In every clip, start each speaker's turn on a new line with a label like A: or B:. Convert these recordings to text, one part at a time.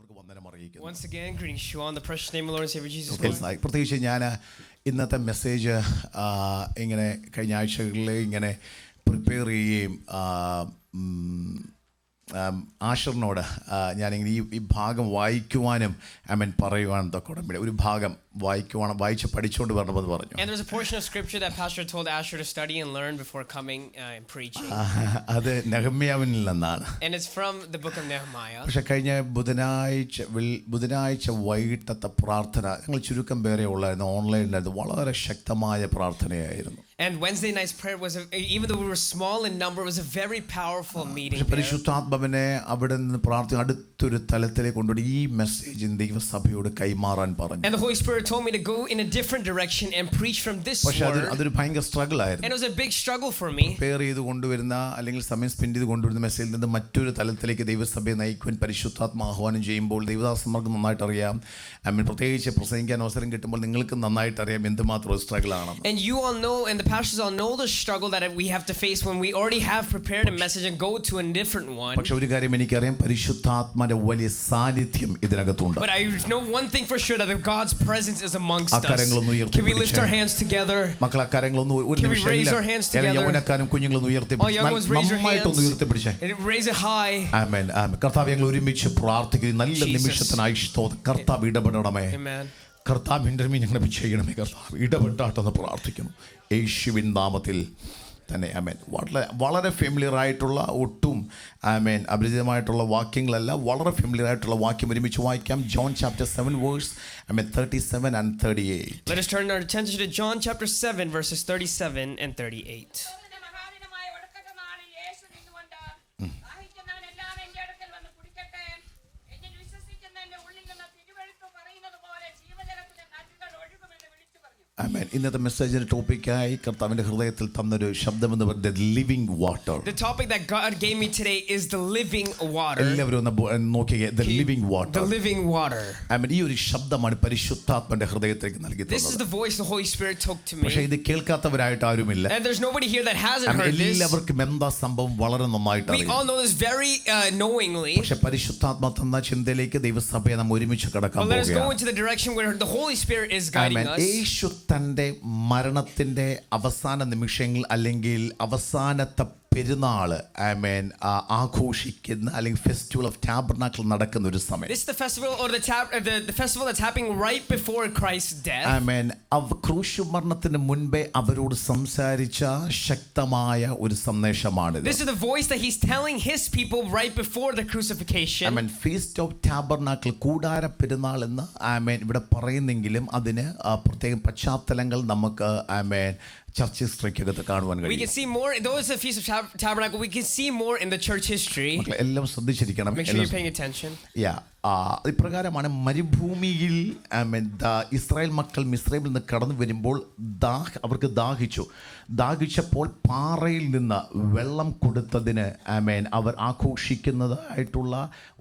A: എല്ലാവർക്കും വന്ദനം അറിയിക്കുന്നു.
B: Once again, greetings to you all in the precious name of Lord and Savior Jesus Christ.
A: പ്രത്യേകിച്ച് ഞാൻ ഇന്നത്തെ മെസ്സേജ് ഇങ്ങനെ കഴിഞ്ഞ ആഴ്ചകളിൽ ഇങ്ങനെ പ്രിപ്പയർ ചെയ്യുകയും ആഷറിനോട് ഞാനിങ്ങനെ ഈ ഭാഗം വായിക്കുവാനും പറയുവാനും തൊക്കെ ഒരു ഭാഗം വായിച്ച് പഠിച്ചുകൊണ്ട് വരണമെന്ന് പറഞ്ഞു.
B: And there's a portion of scripture that Pastor told Asher to study and learn before coming and preaching.
A: അത് നെഹമ്യാവിൽ നിന്നാണ്.
B: And it's from the book of Nehemiah.
A: പക്ഷെ കഴിഞ്ഞ ബുധനാഴ്ച വൈകിട്ടത്തെ പ്രാർത്ഥന ഞങ്ങൾ ചുരുക്കം പേരെ ഉള്ളായിരുന്നു, ഓൺലൈനിലായിരുന്നു. വളരെ ശക്തമായ പ്രാർത്ഥനയായിരുന്നു.
B: And Wednesday night's prayer was, even though we were small in number, it was a very powerful meeting.
A: പരിശുദ്ധാത്മാവിനെ അവിടെ നിന്ന് പ്രാർത്ഥന അടുത്തൊരു തലത്തിലേക്ക് കൊണ്ടുപോയി ഈ മെസ്സേജ് ദൈവസഭയോട് കൈമാറാൻ പറഞ്ഞു.
B: And the Holy Spirit told me to go in a different direction and preach from this word.
A: അതൊരു ഭയങ്കര സ്ട്രഗിൾ ആയിരുന്നു.
B: And it was a big struggle for me.
A: Prepare ചെയ്ത് കൊണ്ടുവരുന്ന അല്ലെങ്കിൽ സമയം സ്പെൻഡ് ചെയ്ത് കൊണ്ടുവരുന്ന മെസ്സേജിൽ നിന്ന് മറ്റൊരു തലത്തിലേക്ക് ദൈവസഭയെ നയിക്കുവാൻ പരിശുദ്ധാത്മ ആഹ്വാനം ചെയ്യുമ്പോൾ ദൈവദാസന്മാർക്ക് നന്നായിട്ട് അറിയാം. പ്രത്യേകിച്ച് പ്രസംഗിക്കാൻ അവസരം കിട്ടുമ്പോൾ നിങ്ങൾക്ക് നന്നായിട്ട് അറിയാം എന്തുമാത്രം സ്ട്രഗിൾ ആണ്.
B: And you all know, and the pastors all know the struggle that we have to face when we already have prepared a message and go to a different one.
A: പക്ഷെ ഒരു കാര്യം എനിക്കറിയാം, പരിശുദ്ധാത്മാവിന്റെ വലിയ സാന്നിധ്യം ഇതിനകത്തുണ്ട്.
B: But I know one thing for sure, that God's presence is amongst us. Can we lift our hands together?
A: മക്കളെ കരങ്ങളൊന്ന് ഒരു നിമിഷം യൗവനക്കാരും കുഞ്ഞുങ്ങളൊന്ന് ഉയർത്തിപ്പിടിച്ചേ.
B: Raise it high.
A: ആമേൻ. കർത്താവേ, ഞങ്ങൾ ഒരുമിച്ച് പ്രാർത്ഥിക്കുന്നു. നല്ല നിമിഷത്തിനായി സ്തോത്രം. കർത്താവ് ഇടപെടണമേ. കർത്താവ് ഇന്റർവ്യൂ ചെയ്യണമേ. കർത്താവ് ഇടപെട്ടാട്ടെന്ന് പ്രാർത്ഥിക്കുന്നു യേശുവിൻ നാമത്തിൽ തന്നെ. ആമേൻ. വളരെ ഫെമിലിയർ ആയിട്ടുള്ള ഒട്ടും അപരിചിതമായിട്ടുള്ള വാക്യങ്ങളല്ല, വളരെ ഫെമിലിയർ ആയിട്ടുള്ള വാക്യം ഒരുമിച്ച് വായിക്കാം. John chapter 7 verse 37 and 38.
B: Let us turn our attention to John chapter 7 verses 37 and 38.
A: ഇന്നത്തെ മെസ്സേജിന്റെ ടോപ്പിക്കായി കർത്താവിന്റെ ഹൃദയത്തിൽ തന്നൊരു ശബ്ദമെന്ന് പറയുന്നത് living water.
B: The topic that God gave me today is the living water.
A: എല്ലാവരും ഒന്ന് നോക്കിയേ, the living water.
B: The living water.
A: ഈ ഒരു ശബ്ദമാണ് പരിശുദ്ധാത്മാവിന്റെ ഹൃദയത്തിലേക്ക് നൽകിയത്.
B: This is the voice the Holy Spirit took to me.
A: പക്ഷേ ഇത് കേൾക്കാത്തവരായിട്ട് ആരുമില്ല.
B: And there's nobody here that hasn't heard this.
A: എല്ലാവർക്കും എന്താ സംഭവം വളരെ നന്നായിട്ട് അറിയാം.
B: We all know this very knowingly.
A: പക്ഷേ പരിശുദ്ധാത്മാ തന്ന ചിന്തയിലേക്ക് ദൈവസഭയെ നാം ഒരുമിച്ച് കടക്കാൻ പോകുകയാണ്.
B: Let us go into the direction where the Holy Spirit is guiding us.
A: യേശു തന്റെ മരണത്തിന്റെ അവസാന നിമിഷങ്ങൾ അല്ലെങ്കിൽ അവസാനത്തെ പെരുന്നാള് ആഘോഷിക്കുന്ന അല്ലെങ്കിൽ ഫെസ്റ്റിവൽ ഓഫ് ടാബർനാക്കിൾ നടക്കുന്ന ഒരു സമയം.
B: This is the festival or the festival that's happening right before Christ's death.
A: ക്രൂശ് മരണത്തിന് മുൻപേ അവരോട് സംസാരിച്ച ശക്തമായ ഒരു സന്ദേശമാണ്.
B: This is the voice that he's telling his people right before the crucifixion.
A: Feast of tabernacle കൂടാര പെരുന്നാൾ എന്ന് ഇവിടെ പറയുന്നെങ്കിലും അതിന് പ്രത്യേകം പശ്ചാത്തലങ്ങൾ നമുക്ക് ചർച്ച് ഹിസ്റ്ററിക്കകത്ത് കാണുവാൻ കഴിയും.
B: We can see more, though it's a feast of tabernacle, we can see more in the church history.
A: എല്ലാം ശ്രദ്ധിച്ചിരിക്കണം.
B: Make sure you're paying attention.
A: ഇപ്രകാരമാണ് മരുഭൂമിയിൽ ഇസ്രായേൽ മക്കൾ മിസ്രൈമിൽ നിന്ന് കടന്നു വരുമ്പോൾ അവർക്ക് ദാഹിച്ചപ്പോൾ പാറയിൽ നിന്ന് വെള്ളം കൊടുത്തതിന് അവർ ആഘോഷിക്കുന്നതായിട്ടുള്ള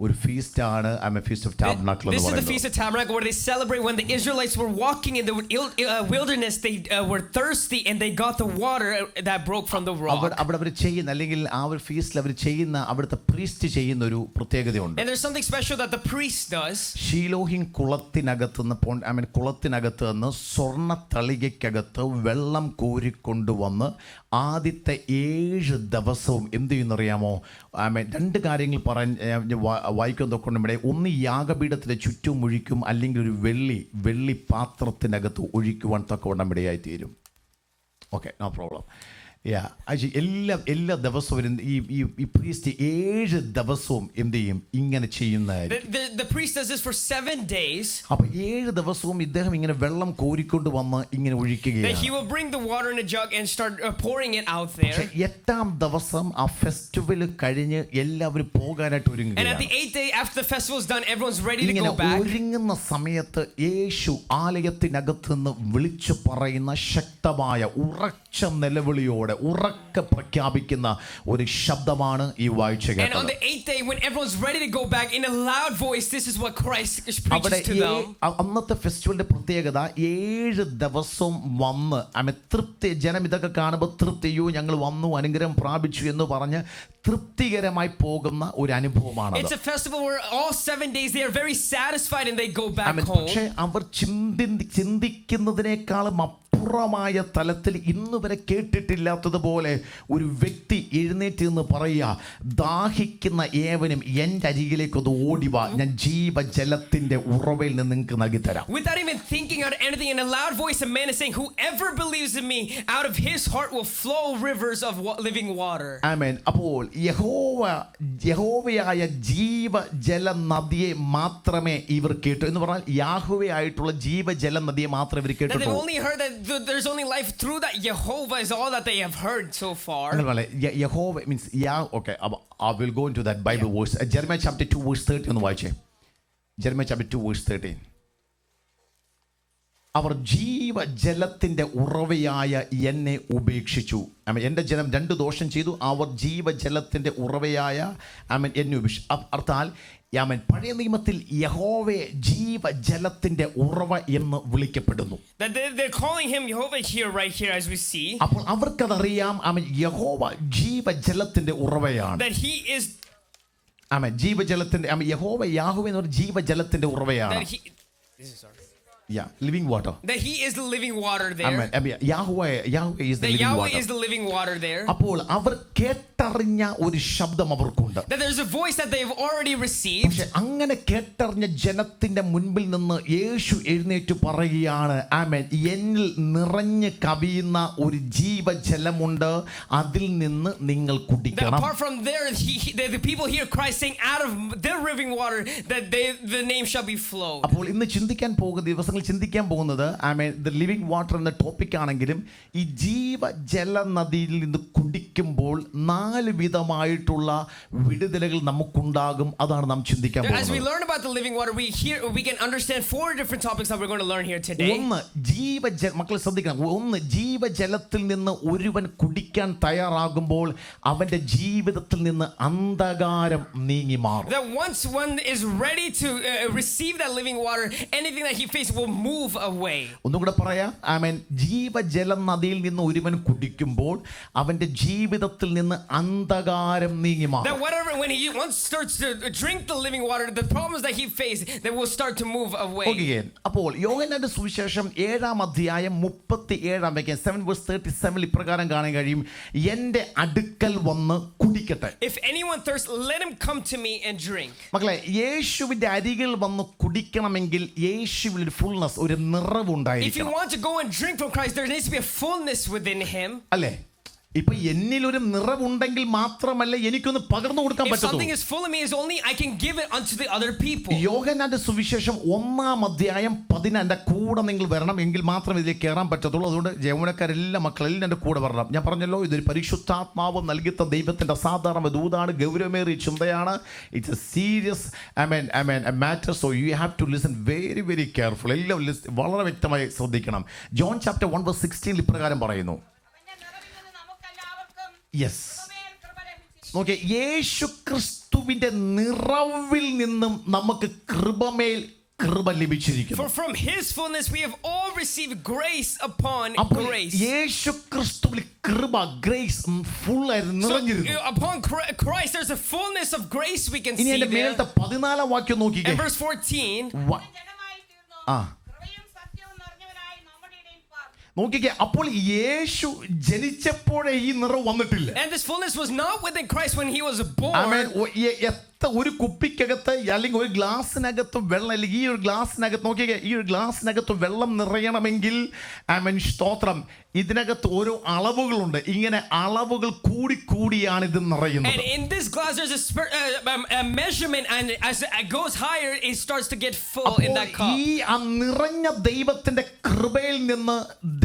A: ഒരു ഫീസ്റ്റാണ് ഫീസ്റ്റ് ഓഫ് ടാബർനാക്കിൾ എന്ന് പറയുന്നത്.
B: This is the feast of tabernacle where they celebrate when the Israelites were walking in the wilderness. They were thirsty and they got the water that broke from the rock.
A: അവിടെ അവർ ചെയ്യുന്ന അല്ലെങ്കിൽ ആ ഒരു ഫീസ്റ്റിൽ അവർ ചെയ്യുന്ന അവിടുത്തെ priest ചെയ്യുന്ന ഒരു പ്രത്യേകതയുണ്ട്.
B: And there's something special that the priest does.
A: ഷീലോഹിൻ കുളത്തിനകത്ത് നിന്ന് സ്വർണ്ണ തളികയ്ക്കകത്ത് വെള്ളം കോരിക്കൊണ്ടുവന്ന് ആദ്യത്തെ 7 ദിവസവും എന്ത് ചെയ്യുന്നറിയാമോ? രണ്ട് കാര്യങ്ങൾ വായിക്കാൻ തൊക്കൊണ്ടും ഒന്ന് യാഗപീഠത്തിന്റെ ചുറ്റും ഒഴിക്കും, അല്ലെങ്കിൽ ഒരു വെള്ളി പാത്രത്തിനകത്ത് ഒഴിക്കുവാൻ തക്കവണ്ണം ഇടയായി തീരും. Okay, no problem. എല്ലാ ദിവസവും ഈ പ്രീസ്റ്റ് 7 ദിവസവും എന്ത് ചെയ്യും? ഇങ്ങനെ ചെയ്യുന്നതായിരിക്കും.
B: The priest does this for 7 days.
A: അപ്പോൾ 7 ദിവസവും ഇദ്ദേഹം ഇങ്ങനെ വെള്ളം കോരിക്കൊണ്ട് വന്ന് ഇങ്ങനെ ഒഴിക്കുകയാണ്.
B: He will bring the water in a jug and start pouring it out there.
A: 8ാം ദിവസം ആ ഫെസ്റ്റിവൽ കഴിഞ്ഞ് എല്ലാവരും പോകാനായിട്ട് ഒരുങ്ങുകയാണ്.
B: And at the 8th day after the festival is done, everyone's ready to go back.
A: ഒരുങ്ങുന്ന സമയത്ത് യേശു ആലയത്തിനകത്ത് നിന്ന് വിളിച്ചു പറയുന്ന ശക്തമായ ഉറച്ച നിലവിളിയോടെ ഉറക്കെ പ്രഖ്യാപിക്കുന്ന ഒരു ശബ്ദമാണ് ഈ വായിച്ച കേട്ടത്.
B: And on the 8th day when everyone's ready to go back, in a loud voice, this is what Christ preaches to them.
A: അന്നത്തെ ഫെസ്റ്റിവലിന്റെ പ്രത്യേകത 7 ദിവസം വന്ന് തൃപ്തി, ജനം ഇതൊക്കെ കാണുമ്പോൾ തൃപ്തിയോ ഞങ്ങൾ വന്നു അനുഗ്രഹം പ്രാപിച്ചു എന്ന് പറഞ്ഞ് തൃപ്തികരമായി പോകുന്ന ഒരു അനുഭവമാണ്.
B: It's a festival where all 7 days they are very satisfied and they go back home.
A: പക്ഷേ അവർ ചിന്തിക്കുന്നതിനേക്കാളും അപ്പുറമായ തലത്തിൽ ഇന്ന് വരെ കേട്ടിട്ടില്ലാത്തതുപോലെ ഒരു വ്യക്തി എഴുന്നേറ്റ് നിന്ന് പറയുക, ദാഹിക്കുന്ന ഏവനും എൻ്റെ അരികിലേക്ക് ഒന്ന് ഓടിവാ, ഞാൻ ജീവജലത്തിന്റെ ഉറവയിൽ നിന്ന് നിങ്ങൾക്ക് നൽകി തരാം.
B: Without even thinking out anything, in a loud voice a man is saying, whoever believes in me, out of his heart will flow rivers of living water.
A: ആമേൻ. അപ്പോൾ യഹോവയായ ജീവജല നദിയെ മാത്രമേ ഇവർ കേട്ടു എന്ന് പറഞ്ഞാൽ യാഹ്വേ ആയിട്ടുള്ള ജീവജല നദിയെ മാത്രമേ ഇവർ
B: That
A: കേട്ടിട്ടുള്ളൂ.
B: they've only heard that there's only life through that Jehovah is all that they have heard so far.
A: Yahweh means okay, I will go into that Bible verse. Jeremiah chapter 2 verse 13 ഒന്ന് വായിച്ചേ. Jeremiah chapter 2 verse 13. അവർ ജീവജലത്തിന്റെ ഉറവയായ എന്നെ ഉപേക്ഷിച്ചു. എൻ്റെ ജനം 2 ദോഷം ചെയ്തു. അവർ ജീവജലത്തിന്റെ ഉറവയായ എന്നെ ഉപേക്ഷിച്ചു. അർത്ഥാൽ പഴയ നിയമത്തിൽ യഹോവയെ ജീവജലത്തിന്റെ ഉറവ എന്ന് വിളിക്കപ്പെടുന്നു.
B: They're calling him Jehovah here, right here, as we see.
A: അപ്പോൾ അവർക്കതറിയാം യഹോവ ജീവജലത്തിന്റെ ഉറവയാണ്.
B: That he is
A: ജീവജലത്തിന്റെ യഹോവ യാഹ്വേ എന്ന് പറഞ്ഞ ജീവജലത്തിന്റെ ഉറവയാണ്. Living water.
B: That he is the living water there.
A: Yahweh is the living
B: Yahweh
A: water.
B: is the living water there.
A: അപ്പോൾ അവർ കേട്ടറിഞ്ഞ ഒരു ശബ്ദം അവർക്കുണ്ട്.
B: That there's a voice that they've already received.
A: പക്ഷേ അങ്ങനെ കേട്ടറിഞ്ഞ ജനത്തിന്റെ മുൻപിൽ നിന്ന് യേശു എഴുന്നേറ്റ് പറയുകയാണ്, ആമേൻ, എന്നിൽ നിറഞ്ഞ് കവിയുന്ന ഒരു ജീവജലമുണ്ട്, അതിൽ നിന്ന് നിങ്ങൾ കുടിക്കണം.
B: Apart from there, the people hear Christ saying, out of their living water, that the name shall be flowed.
A: അപ്പോൾ ഇന്ന് ചിന്തിക്കാൻ പോകുന്നത് ദ ലിവിംഗ് വാട്ടർ എന്ന ടോപ്പിക് ആണെങ്കിലും ഈ ജീവജല നദിയിൽ നിന്ന് കുടിക്കുമ്പോൾ 4 വിധമായിട്ടുള്ള വിടുതലുകൾ നമുക്കുണ്ടാകും. അതാണ് നാം ചിന്തിക്കാൻ പോകുന്നത്.
B: As we learn about the living water, we can understand 4 different topics that we're going to learn here today.
A: മക്കളെ ശ്രദ്ധിക്കണം. ഒന്ന്, ജീവജലത്തിൽ നിന്ന് ഒരുവൻ കുടിക്കാൻ തയ്യാറാകുമ്പോൾ അവന്റെ ജീവിതത്തിൽ നിന്ന് അന്ധകാരം നീങ്ങി മാറും.
B: That once one is ready to receive that living water, anything that he faces will move away.
A: ഒന്നും കൂടെ പറയാം. ആമേൻ. ജീവജല നദിയിൽ നിന്ന് ഒരുവൻ കുടിക്കുമ്പോൾ അവന്റെ ജീവിതത്തിൽ നിന്ന് അന്ധകാരം നീങ്ങി മാറും.
B: That whatever, when he once starts to drink the living water, the problems that he faces, they will start to move away.
A: Okay. അപ്പോൾ യോഹന്നാന്റെ സുവിശേഷം 7-ാം അധ്യായം 37-ാം വാക്യം 7:37 ഇപ്രകാരം കാണാൻ കഴിയും, എൻ്റെ അടുക്കൽ വന്ന് കുടിക്കട്ടെ.
B: If anyone thirsts, let him come to me and drink.
A: മക്കളെ, യേശുവിന്റെ അരികിൽ വന്ന് കുടിക്കണമെങ്കിൽ യേശുവിൽ ഒരു ഫുൾനെസ്, ഒരു നിറവ് ഉണ്ടായിരിക്കണം.
B: If you want to go and drink from Christ, there needs to be a fullness within him.
A: അല്ലേ? ഇപ്പൊ എന്നിൽ ഒരു നിറവുണ്ടെങ്കിൽ മാത്രമല്ല എനിക്കൊന്ന് പകർന്നു കൊടുക്കാൻ
B: If something
A: പറ്റുള്ളൂ.
B: is full of me, is only I can give it unto the other people.
A: യോഹന്നാന്റെ സുവിശേഷം 1-ാം അധ്യായം 10 എൻ്റെ കൂടെ നിങ്ങൾ വരണം, എങ്കിൽ മാത്രമേ ഇതിലേക്ക് കയറാൻ പറ്റത്തുള്ളൂ. അതുകൊണ്ട് യൗവനക്കാരെല്ലാം മക്കളെല്ലാം എൻ്റെ കൂടെ വരണം. ഞാൻ പറഞ്ഞല്ലോ, ഇതൊരു പരിശുദ്ധാത്മാവ് നൽകിത്ത ദൈവത്തിന്റെ അസാധാരണ ദൂതാണ്, ഗൗരവമേറിയ ചിന്തയാണ്. It's a serious matter. So you have to listen very very careful. എല്ലാം വളരെ വ്യക്തമായി ശ്രദ്ധിക്കണം. ജോൺ ചാപ്റ്റർ 1:16 ഇപ്രകാരം പറയുന്നു. യെസ്, നോക്കിയേ, യേശു ക്രിസ്തുവിന്റെ നിറവിൽ നിന്നും നമുക്ക് കൃപമേൽ കൃപ ലഭിച്ചിരിക്കുന്നു.
B: For from his fullness we have all received grace upon grace.
A: യേശു ക്രിസ്തുവിൽ കൃപ, ഗ്രേസ് ഫുൾ ആയിരുന്നു, നിറഞ്ഞിരുന്നു.
B: Upon Christ there's a fullness of grace we can see.
A: ഇനി എൻ്റെ മേലത്തെ 14-ാം വാക്യം നോക്കിക്കേ.
B: In verse 14,
A: നോക്കിക്കേ, അപ്പോൾ യേശു ജനിച്ചപ്പോഴേ ഈ നിറവ് വന്നിട്ടില്ല.
B: and this fullness was not within Christ when he was born.
A: ഒരു കുപ്പിക്കകത്ത് അല്ലെങ്കിൽ ഒരു ഗ്ലാസിനകത്ത് വെള്ളം, അല്ലെങ്കിൽ ഈ ഒരു ഗ്ലാസിനകത്ത് നോക്കിയേ, ഈ ഒരു ഗ്ലാസിനകത്ത് വെള്ളം നിറയണമെങ്കിൽ സ്തോത്രം, ഇതിനകത്ത് ഓരോ അളവുകളുണ്ട്. ഇങ്ങനെ അളവുകൾ കൂടിയാണ് ഇത് നിറയുന്നത്.
B: And in this glass there's a measurement, and as it goes higher it starts to get full in that cup.
A: ഈ നിറഞ്ഞ ദൈവത്തിന്റെ കൃപയിൽ നിന്ന്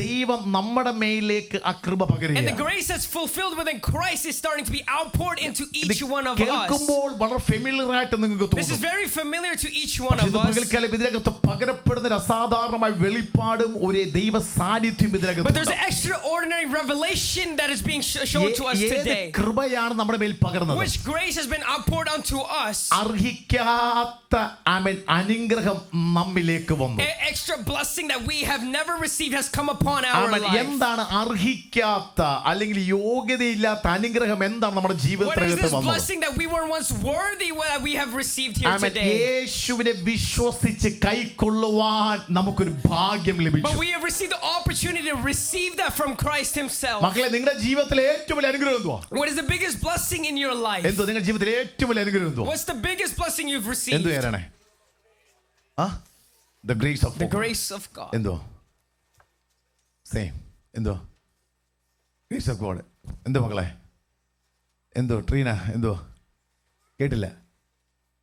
A: ദൈവം നമ്മുടെ മേലേക്ക് ആ കൃപ പകരുകയാണ്.
B: And the grace that's fulfilled within Christ is starting to be outpoured into each one of us.
A: കേൾക്കുമ്പോൾ വളരെ ഫെമിലിയർ ആയിട്ട് നിങ്ങൾക്ക്
B: This is
A: തോന്നും.
B: very familiar to each one
A: ഇത്
B: of us.
A: പകൽക്കാലം ഇതിനകത്ത് പകരപ്പെടുന്ന ഒരു അസാധാരണമായ വെളിപ്പാടും ഒരു ദൈവ സാന്നിധ്യം
B: But there's
A: ഇതിനകത്ത്.
B: an extraordinary revelation that is being shown to us
A: ഏത്
B: today.
A: കൃപയാണ് നമ്മുടെ മേൽ പകർന്നത്?
B: Which grace has been outpoured unto us.
A: അർഹിക്കാത്ത അനുഗ്രഹം നമ്മിലേക്ക് വന്നു.
B: An extra blessing that we have never received has come upon our life.
A: എന്താണ് അർഹിക്കാത്ത അല്ലെങ്കിൽ യോഗ്യതയില്ലാത്ത അനുഗ്രഹം? എന്താണ് നമ്മുടെ
B: What is
A: ജീവിതത്തിനകത്ത്
B: this
A: വന്നത്?
B: blessing that we were once worthy that we have received here today?
A: യേശുവിനെ വിശ്വസിച്ച് കൈക്കൊള്ളുവാൻ നമുക്കൊരു ഭാഗ്യം
B: But
A: ലഭിച്ചു.
B: we have received the opportunity to receive that from Christ himself.
A: മക്കളെ, നിങ്ങളുടെ ജീവിതത്തിലെ ഏറ്റവും വലിയ അനുഗ്രഹം എന്തുവാ?
B: What is the biggest blessing in your life?
A: എന്തോ നിങ്ങളുടെ ജീവിതത്തിലെ ഏറ്റവും വലിയ അനുഗ്രഹം എന്തുവാ?
B: What's the biggest blessing you've received?
A: എന്തു തരണേ? The grace of
B: The
A: God.
B: grace of God.
A: എന്തോ സെയിം എന്തോ ഗ്രേസ് ഓഫ് ഗോഡ്. എന്തോ മക്കളെ, എന്തോ ട്രീന, എന്തോ കേട്ടില്ല?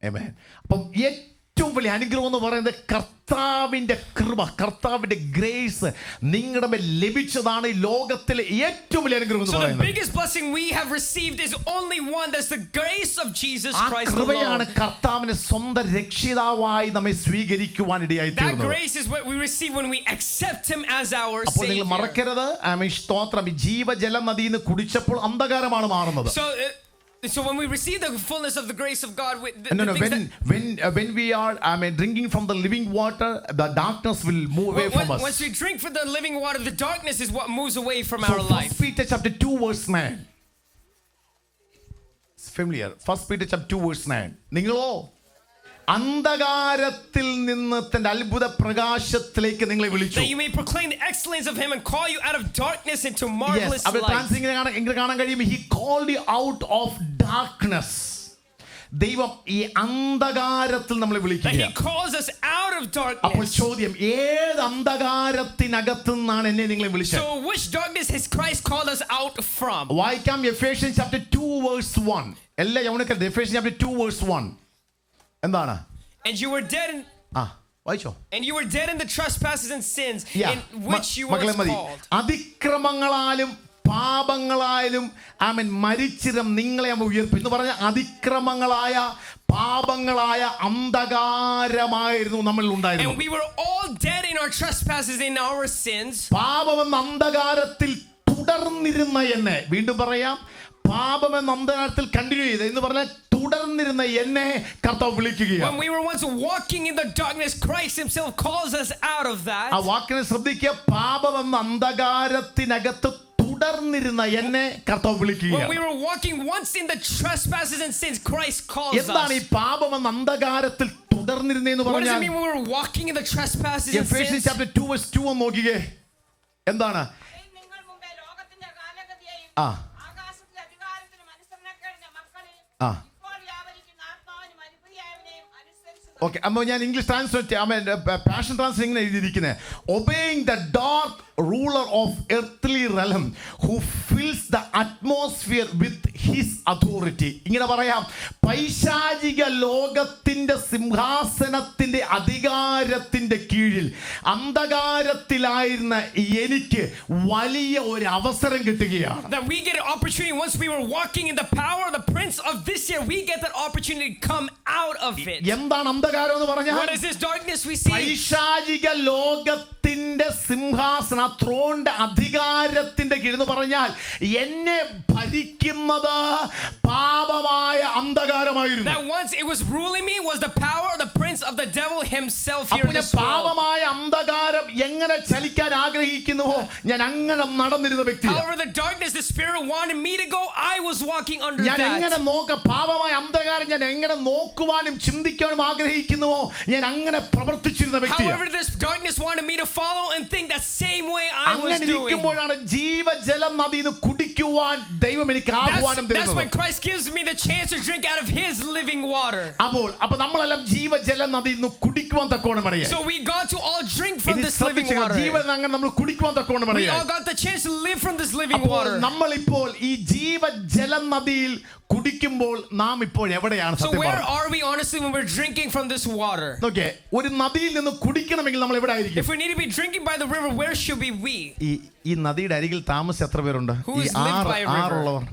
A: ആമേൻ. അപ്പം ഏറ്റവും വലിയ അനുഗ്രഹം എന്ന് പറയുന്നത് കർത്താവിൻ്റെ കൃപ, കർത്താവിൻ്റെ ഗ്രേസ് നിങ്ങളുടെ മേൽ ലഭിച്ചതാണ് ഈ ലോകത്തിലെ ഏറ്റവും വലിയ അനുഗ്രഹം എന്ന്
B: So the
A: പറയുന്നത്.
B: biggest blessing we have received is only one. That's the grace of Jesus
A: ആ
B: Christ
A: കൃപയാണ്
B: alone.
A: കർത്താവിനെ സ്വന്തം രക്ഷിതാവായി നമ്മെ സ്വീകരിക്കുവാൻ ഇടയായി
B: That
A: തീർന്നത്.
B: grace is what we receive when we accept him as our
A: അപ്പോൾ നിങ്ങൾ
B: Savior.
A: മറക്കരുത്, ആമേൻ, സ്തോത്രം, ഈ ജീവജല നദിയിൽ നിന്ന് കുടിച്ചപ്പോൾ അന്ധകാരമാണ് മാറുന്നത്.
B: So when we receive the fullness of the grace of God,
A: No, when we are, drinking from the living water, the darkness will move away from us.
B: Once we drink from the living water, the darkness is what moves away from
A: So
B: our
A: 1
B: life.
A: Peter chapter 2 verse 9. It's familiar. 1 Peter chapter 2 verse 9. നിങ്ങളോ അന്ധകാരത്തിൽ നിന്ന് തന്റെ അത്ഭുത പ്രകാശത്തിലേക്ക് നിങ്ങളെ വിളിച്ചു.
B: That you may proclaim the excellence of him and call you out of darkness into
A: Yes,
B: marvelous
A: അവിടെ
B: light.
A: Translate കാണാൻ കഴിയും. He called you out of darkness. ദൈവം ഈ അന്ധകാരത്തിൽ നമ്മളെ
B: That he
A: വിളിക്കുക.
B: calls us out of
A: അപ്പോൾ
B: darkness.
A: ചോദ്യം, ഏത് അന്ധകാരത്തിനകത്തു നിന്നാണ് എന്നെ നിങ്ങൾ വിളിച്ചത്?
B: So which darkness has Christ called us out from?
A: വായിക്കാം എഫേഷ്യൻസ് ചാപ്റ്റർ 2 verse 1. എല്ലാ യൗവനക്കാരും എഫേഷ്യൻസ് ചാപ്റ്റർ 2 verse 1 എന്താണ്?
B: And you were dead in
A: വായിച്ചോ?
B: And you were dead in the trespasses and sins in which you
A: മക്കളെ
B: were
A: മതി.
B: called.
A: അതിക്രമങ്ങളാലും പാപങ്ങളായാലും ആമേൻ മരിച്ചിരം നിങ്ങളെ ഉയർപ്പി എന്ന് പറഞ്ഞ അതിക്രമങ്ങളായ പാപങ്ങളായ അന്ധകാരമായിരുന്നു നമ്മളിൽ ഉണ്ടായിരുന്നു.
B: And we were all dead in our trespasses, in our sins.
A: പാപമെന്ന അന്ധകാരത്തിൽ തുടർന്നിരുന്ന എന്നെ, വീണ്ടും പറയാം, പാപമെന്ന അന്ധകാരത്തിൽ കണ്ടിന്യൂ ചെയ്ത് എന്ന് പറഞ്ഞാൽ തുടർന്നിരുന്ന എന്നെ കർത്താവ് വിളിക്കുകയാണ്.
B: When we were once walking in the darkness, Christ himself calls us out of that.
A: ആ വാക്കിനെ ശ്രദ്ധിക്കുക. പാപമെന്ന അന്ധകാരത്തിനകത്ത് തുടർന്നിരുന്ന എന്നെ കർത്താവ്
B: When
A: വിളിക്കുകയാണ്.
B: we were walking once in the trespasses and sins, Christ calls
A: എന്താണ് ഈ
B: us.
A: പാപമെന്ന അന്ധകാരത്തിൽ തുടർന്നിരുന്നെന്ന്
B: What does it
A: പറഞ്ഞാൽ?
B: mean when we were walking in the trespasses and
A: Ephesians
B: sins?
A: Chapter 2 verse 2 ഒന്ന് നോക്കിക്കേ. എന്താണ്?
C: നിങ്ങൾ മുമ്പേ ലോകത്തിന്റെ കാലഗതിയെയും
A: ആ
C: ആകാശത്തിലെ അധികാരത്തിനും അനുസരണക്കേടിന്റെ മക്കളിൽ
A: ആ
C: ഇപ്പോൾ വ്യാപരിക്കുന്ന ആത്മാവിനും അനുഭവിയായവനെയും അനുസരിച്ച്
A: ഓക്കെ. അപ്പോൾ ഞാൻ ഇംഗ്ലീഷ് ട്രാൻസ്ലേറ്റ് പാഷൻ ട്രാൻസ്ലേറ്റ് ഇങ്ങനെ എഴുതിയിരിക്കുന്നത്, obeying the dark ruler of earthly realm who fills the atmosphere with his authority. ഇങ്ങനെ പറയാം, പൈശാചിക ലോകത്തിന്റെ സിംഹാസനത്തിന്റെ അധികാരത്തിന്റെ കീഴിൽ അന്ധകാരത്തിലായിരുന്ന എനിക്ക് വലിയ ഒരു അവസരം കിട്ടുകയാണ്.
B: That we get an opportunity once we were walking in the power of the prince of this year, we get that opportunity to come out of it.
A: എന്താണ് അന്ധകാരം എന്ന് പറഞ്ഞാൽ?
B: What is this darkness we see?
A: പൈശാചിക ലോകത്തിന്റെ സിംഹാസന ത്രോണിന്റെ അധികാരത്തിന്റെ കീഴിൽ എന്ന് പറഞ്ഞാൽ എന്നെ ഭരിക്കുന്നത് പാപമായ അന്ധകാരമായിരുന്നു.
B: That once it was ruling me was the power of the prince of the devil himself here in
A: അപ്പോൾ
B: this world.
A: പാപമായ അന്ധകാരം എങ്ങനെ ചലിക്കാൻ ആഗ്രഹിക്കുന്നുവോ ഞാൻ അങ്ങനെ നടന്നിരുന്ന വ്യക്തിയാണ്.
B: However, the darkness, the spirit wanted me to go, I was walking under
A: ഞാൻ എങ്ങനെ
B: that.
A: പാപമായ അന്ധകാരം ഞാൻ എങ്ങനെ നോക്കുവാനും ചിന്തിക്കാനും ആഗ്രഹിക്കുന്നുവോ ഞാൻ അങ്ങനെ പ്രവർത്തിച്ചിരുന്ന വ്യക്തിയാണ്.
B: However, this darkness wanted me to follow and think that same way I was
A: അങ്ങനെ
B: doing.
A: ഇരിക്കുമ്പോഴാണ് ജീവജലം നദിയിൽ നിന്ന് കുടിക്കുവാൻ ദൈവം എനിക്ക് ആഹ്വാനം
B: That's when
A: തരുന്നത്.
B: Christ gives me the chance to drink out of his living water.
A: അപ്പോൾ നമ്മളെല്ലാം ജീവജല നദിയിൽ നിന്ന് കുടിക്കുവാൻ തക്കോണം പറയാം.
B: So we got to all drink from this living water.
A: ജീവൻ അങ്ങനെ നമ്മൾ കുടിക്കുവാൻ തക്കോണം
B: We
A: പറയാം.
B: all got the chance to live from this living
A: അപ്പോൾ
B: water.
A: നമ്മളിപ്പോൾ ഈ ജീവജല നദിയിൽ കുടിക്കുമ്പോൾ നാം ഇപ്പോൾ എവിടെയാണ്?
B: So
A: സത്യം
B: where
A: പറ.
B: are we honestly when we're drinking from this water?
A: നോക്കിയേ, ഒരു നദിയിൽ നിന്ന് കുടിക്കണമെങ്കിൽ നമ്മൾ എവിടെ ആയിരിക്കും?
B: If we need to be drinking by the river, where should be we?
A: ഈ നദിയുടെ അരികിൽ താമസിച്ച എത്ര പേരുണ്ട്?
B: Who
A: ഈ
B: has lived by a river?
A: ആറുള്ളവർ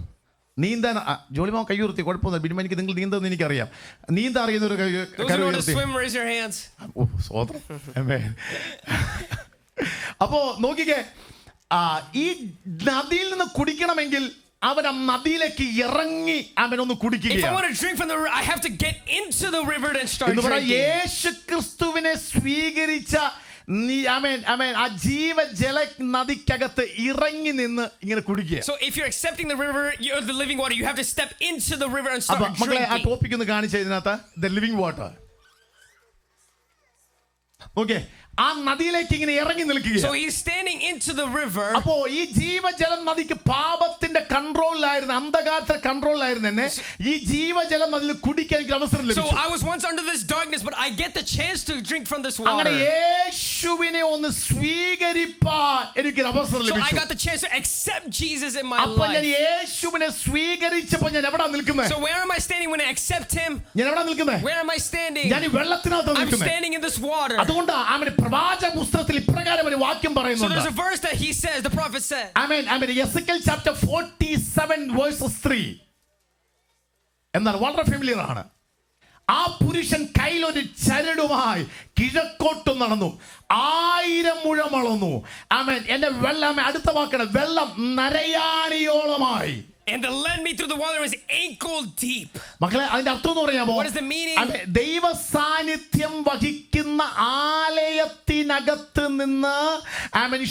A: നീന്താൻ ജോലിമോ കൈ ഉയർത്തി, കുഴപ്പമൊന്നുമില്ല ബിനിമനിക്ക്, നിങ്ങൾ നീന്തുമെന്ന് എനിക്കറിയാം. നീന്താൻ അറിയുന്ന ഒരു
B: Those who know how to swim, raise your hands.
A: അപ്പോ നോക്കിക്കേ, ഈ നദിയിൽ നിന്ന് കുടിക്കണമെങ്കിൽ അവൻ ആ നദിയിലേക്ക് ഇറങ്ങി അവനൊന്ന്
B: If I
A: കുടിക്കുകയാണ്.
B: want to drink from the river, I have to get into the river and start
A: എന്ന് പറഞ്ഞാൽ
B: drinking.
A: യേശു ക്രിസ്തുവിനെ സ്വീകരിച്ച ആ ജീവജല നദിക്കകത്ത് ഇറങ്ങി നിന്ന് ഇങ്ങനെ കുടിക്കുക.
B: So if you're accepting the river, you're the living water, you have to step into the river and
A: അപ്പൊ
B: start
A: മക്കളെ ആ
B: drinking.
A: ടോപ്പിക് ഒന്ന് കാണിച്ച ഇതിനകത്ത് ദ ലിവിംഗ് വാട്ടർ. ഓക്കെ, ആ നദിയിലേക്ക് ഇങ്ങനെ ഇറങ്ങി നിൽക്കുക.
B: So he's standing into the river.
A: അപ്പോ ഈ ജീവജല നദിക്ക് പാപത്തിന്റെ കൺട്രോളിലായിരുന്നു, അന്ധകാരത്തിന്റെ കൺട്രോളിലായിരുന്നു എന്നെ. ഈ ജീവജല നദിയിൽ കുടിക്കാൻ എനിക്ക് അവസരം
B: So
A: ലഭിച്ചു.
B: I was once under this darkness, but I get the chance to drink from this
A: അങ്ങനെ
B: water.
A: യേശുവിനെ ഒന്ന് സ്വീകരിപ്പാൻ എനിക്ക് അവസരം
B: So I
A: ലഭിച്ചു.
B: got the chance to accept Jesus in my
A: അപ്പൊ ഞാൻ
B: life.
A: യേശുവിനെ സ്വീകരിച്ചപ്പോ ഞാൻ എവിടാ നിൽക്കുന്നത്?
B: So where am I standing when I accept him?
A: ഞാൻ എവിടാ നിൽക്കുന്നത്?
B: Where am I standing?
A: ഞാൻ ഈ വെള്ളത്തിനകത്ത്
B: I'm
A: നിൽക്കുന്നത്.
B: standing in this water.
A: അതുകൊണ്ട് അവന് പ്രവാചക പുസ്തകത്തിൽ ഇപ്രകാരം ഒരു വാക്യം
B: So
A: പറയുന്നുണ്ട്.
B: there's a verse that he says, the prophet said.
A: Ezekiel chapter 47 verses 3. എന്നാൽ വളരെ ഫെമിലിയർ ആണ്. ആ പുരുഷൻ കയ്യിലൊരു ചരടുമായി കിഴക്കോട്ട് നടന്നു, 1000 മുഴം അളന്നു. എന്റെ വെള്ളം, അടുത്ത വാക്കാണ്, വെള്ളം നരയാണിയോളമായി.
B: And it led me through the water was ankle deep.
A: മക്കളെ അതിന്റെ അർത്ഥം എന്ന് പറയാമോ?
B: What is the meaning?
A: ദൈവ സാന്നിധ്യം വഹിക്കുന്ന ആലയത്തിനകത്ത് നിന്ന്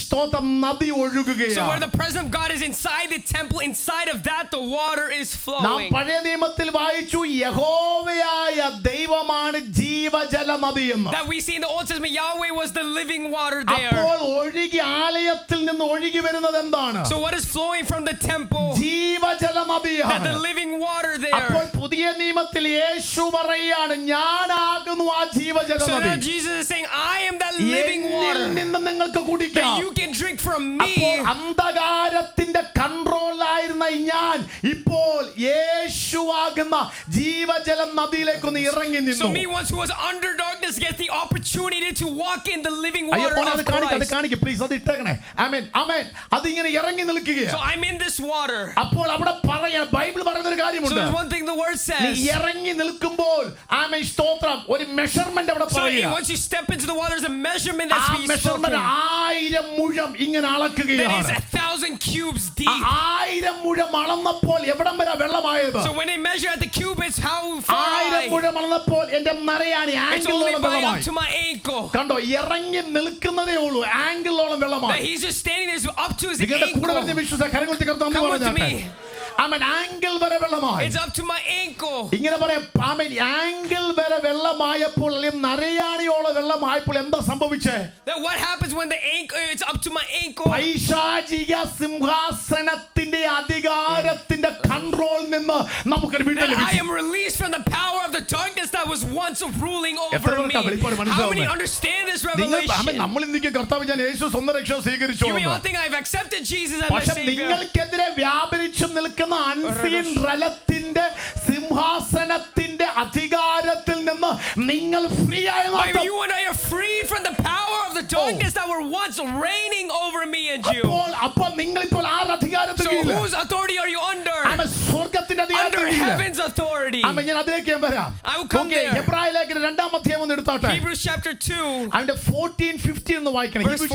A: സ്തോത്രം നദി
B: So where
A: ഒഴുകുകയാണ്.
B: the presence of God is inside the temple, inside of that the water is
A: നാം
B: flowing.
A: പഴയ നിയമത്തിൽ വായിച്ചു, യഹോവയായ ദൈവമാണ് ജീവജല നദി എന്ന്.
B: That we see in the Old Testament, Yahweh was the living water there.
A: അപ്പോൾ ഒഴുകി ആലയത്തിൽ നിന്ന് ഒഴുകി വരുന്നത് എന്താണ്?
B: So what is flowing from the temple?
A: ജീവജല
B: That
A: നദിയാണ്.
B: the living water
A: അപ്പോൾ
B: there.
A: പുതിയ നിയമത്തിൽ യേശു പറയാണ്, ഞാനാകുന്നു ആ ജീവജല
B: So now
A: നദി.
B: Jesus is saying, I am that living
A: എന്നിൽ
B: water
A: നിന്ന് നിങ്ങൾക്ക് കുടിക്കാം.
B: that you can drink from
A: അപ്പോൾ
B: me.
A: അന്ധകാരത്തിന്റെ കൺട്രോളിലായിരുന്ന ഞാൻ ഇപ്പോൾ യേശുവാകുന്ന ജീവജല നദിയിലേക്കൊന്ന് ഇറങ്ങി
B: So
A: നിന്നു.
B: me once who was under darkness gets the opportunity to walk in the living
A: അയ്യോ,
B: water
A: അത്
B: of Christ.
A: കാണിക്ക് പ്ലീസ്, അത് ഇട്ടേക്കണേ. ആമേൻ ആമേൻ. അതിങ്ങനെ ഇറങ്ങി
B: So
A: നിൽക്കുകയാണ്.
B: I'm in this water.
A: അപ്പോൾ അവിടെ പറയാ, ബൈബിൾ പറയുന്ന ഒരു
B: So
A: കാര്യമുണ്ട്.
B: there's one thing the word
A: നീ
B: says.
A: ഇറങ്ങി നിൽക്കുമ്പോൾ ആമേൻ സ്തോത്രം, ഒരു മെഷർമെന്റ് അവിടെ
B: So
A: പറയുക.
B: once you step into the water, there's a measurement
A: ആ
B: that's being
A: മെഷർമെന്റ്
B: spoken.
A: 1000 മുഴം ഇങ്ങനെ
B: That is
A: അളക്കുകയാണ്.
B: 1,000 cubes
A: ആ
B: deep.
A: 1000 മുഴം അളന്നപ്പോൾ എവിടം വരെ വെള്ളമായത്?
B: So when they measure at the cube, it's how far
A: 1000
B: high.
A: മുഴം അളന്നപ്പോൾ എന്റെ നരയാണി
B: It's only
A: ആംഗിളോളം
B: by up
A: വെള്ളമായി.
B: to my ankle.
A: കണ്ടോ, ഇറങ്ങി നിൽക്കുന്നതേ ഉള്ളൂ, ആംഗിളോളം
B: That
A: വെള്ളമായി.
B: he's just standing there, it's up to his
A: നിങ്ങളുടെ കൂടെ വരുന്ന
B: ankle.
A: വിശ്വസ കരങ്ങൾ തികർത്ത് നന്ദി
B: Come with
A: പറഞ്ഞാട്ടെ.
B: me.
A: ആമേൻ, ആംഗിൾ വരെ വെള്ളമായി.
B: It's up to my ankle.
A: ഇങ്ങനെ പറയാം, ആമേൻ, ആംഗിൾ വരെ വെള്ളമായപ്പോൾ അല്ലെങ്കിൽ നരയാണിയോളം വെള്ളമായപ്പോൾ എന്താ സംഭവിച്ചേ?
B: Then what happens when the ankle, it's up to my ankle?
A: പൈശാചിക സിംഹാസനത്തിന്റെ അധികാരത്തിന്റെ കൺട്രോളിൽ നിന്ന് നമുക്കൊരു വിടുതൽ
B: That I
A: ലഭിച്ചു.
B: am released from the power of the darkness that was once ruling
A: എത്ര
B: over me.
A: പേർക്കാ വെളിപ്പാട്
B: How many
A: മനസ്സിലാവുന്നത്?
B: understand this
A: നിങ്ങൾ
B: revelation?
A: നമ്മൾ ഇന്ത്യക്ക് കർത്താവ് ഞാൻ യേശു സ്വന്തം രക്ഷ സ്വീകരിച്ചു
B: You may all
A: എന്ന്.
B: think I've accepted Jesus as my
A: പക്ഷെ
B: Savior.
A: നിങ്ങൾക്കെതിരെ വ്യാപരിച്ചു നിൽക്കുന്ന അൻസീൻ റലത്തിന്റെ സിംഹാസനത്തിന്റെ അധികാരത്തിൽ നിന്ന് നിങ്ങൾ ഫ്രീ ആയ
B: But you and I are free from the power of the darkness that were once reigning over me and you.
A: അപ്പോൾ നിങ്ങൾ ഇപ്പോൾ ആ അധികാരത്തിൽ
B: So whose authority are you under?
A: സ്വർഗത്തിന്റെ
B: Under
A: അധികാരത്തിൽ
B: heaven's authority.
A: ഞാൻ അതിലേക്ക് ഞാൻ വരാം.
B: I will come there.
A: എബ്രായ ലേഖനം 2-ാം അധ്യായം ഒന്ന് എടുത്താട്ടെ.
B: Hebrews chapter 2.
A: അതിന്റെ 14-15 എന്ന് വായിക്കണം.
B: Verse
A: Hebrews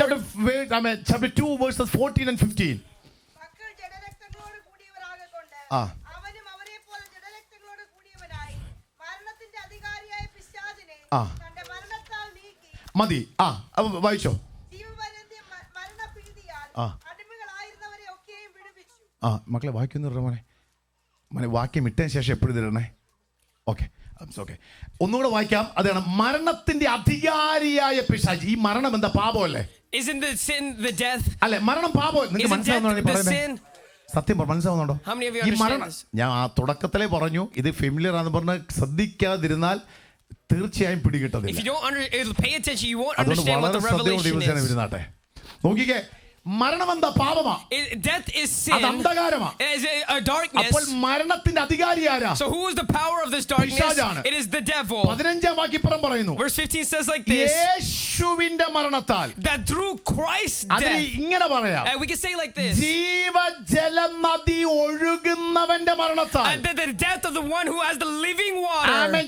A: chapter 2 verses 14 and 15.
C: മക്കൾ ജഡരക്തങ്ങളോട് കൂടിയവരാകൊണ്ട്
A: ആ.
C: അവനും അവരെപ്പോലെ ജഡരക്തങ്ങളോട് കൂടിയവനായി മരണത്തിന്റെ അധികാരിയായ പിശാചിനെ
A: ആ.
C: തന്റെ മരണത്താൽ നീക്കി
A: മതി. വായിച്ചോ.
C: ജീവപര്യന്തം മരണഭീതിയാൽ
A: ആ.
C: അടിമകളായിരുന്നവരെ ഒക്കെയും വിടുവിച്ചു.
A: മക്കളെ വായിക്കുന്നു മോനെ വാക്യം ഇട്ടതിന് ശേഷം എപ്പോഴും തരണേ. ഓക്കെ, ഒന്നുകൂടെ വായിക്കാം. അതാണ് മരണത്തിന്റെ അധികാരിയായ പിശാച്. ഈ മരണം എന്താ, പാപമല്ലേ?
B: Isn't the sin the death?
A: അല്ലെ, മരണം പാപം. നിങ്ങൾക്ക്
B: Isn't death
A: മനസ്സിലാവുന്നുണ്ടോ
B: the
A: പറയുന്നത്?
B: sin?
A: സത്യം മനസ്സിലാവുന്നുണ്ടോ?
B: How many of you
A: ഈ
B: understand
A: മരണം,
B: this?
A: ഞാൻ ആ തുടക്കത്തിലേ പറഞ്ഞു, ഇത് ഫെമിലിയർ ആണെന്ന് പറഞ്ഞ് ശ്രദ്ധിക്കാതിരുന്നാൽ തീർച്ചയായും
B: If
A: പിടികിട്ടതില്ല.
B: you don't pay attention, you won't
A: അതുകൊണ്ട്
B: understand what
A: വളരെ
B: the
A: ശ്രദ്ധയോടെ
B: revelation
A: ദിവസം
B: is.
A: ഇരുന്നാട്ടെ. നോക്കിക്കേ, മരണം എന്താ? പാപമാ.
B: Death is
A: അത്
B: sin.
A: അന്ധകാരമാ.
B: It is a darkness.
A: അപ്പോൾ മരണത്തിന്റെ അധികാരി ആരാ?
B: So who is the power of this darkness?
A: പിശാചാണ്.
B: It is the devil.
A: 15 വാക്യപ്പുറം പറയുന്നു,
B: Verse 15 says like this,
A: യേശുവിന്റെ മരണത്താൽ.
B: that through Christ's
A: അതിന്
B: death,
A: ഇങ്ങനെ പറയാം,
B: and we can say like this,
A: ജീവജല നദി ഒഴുകുന്നവന്റെ മരണത്താൽ.
B: the death of the one who has the living water,
A: ആമേൻ,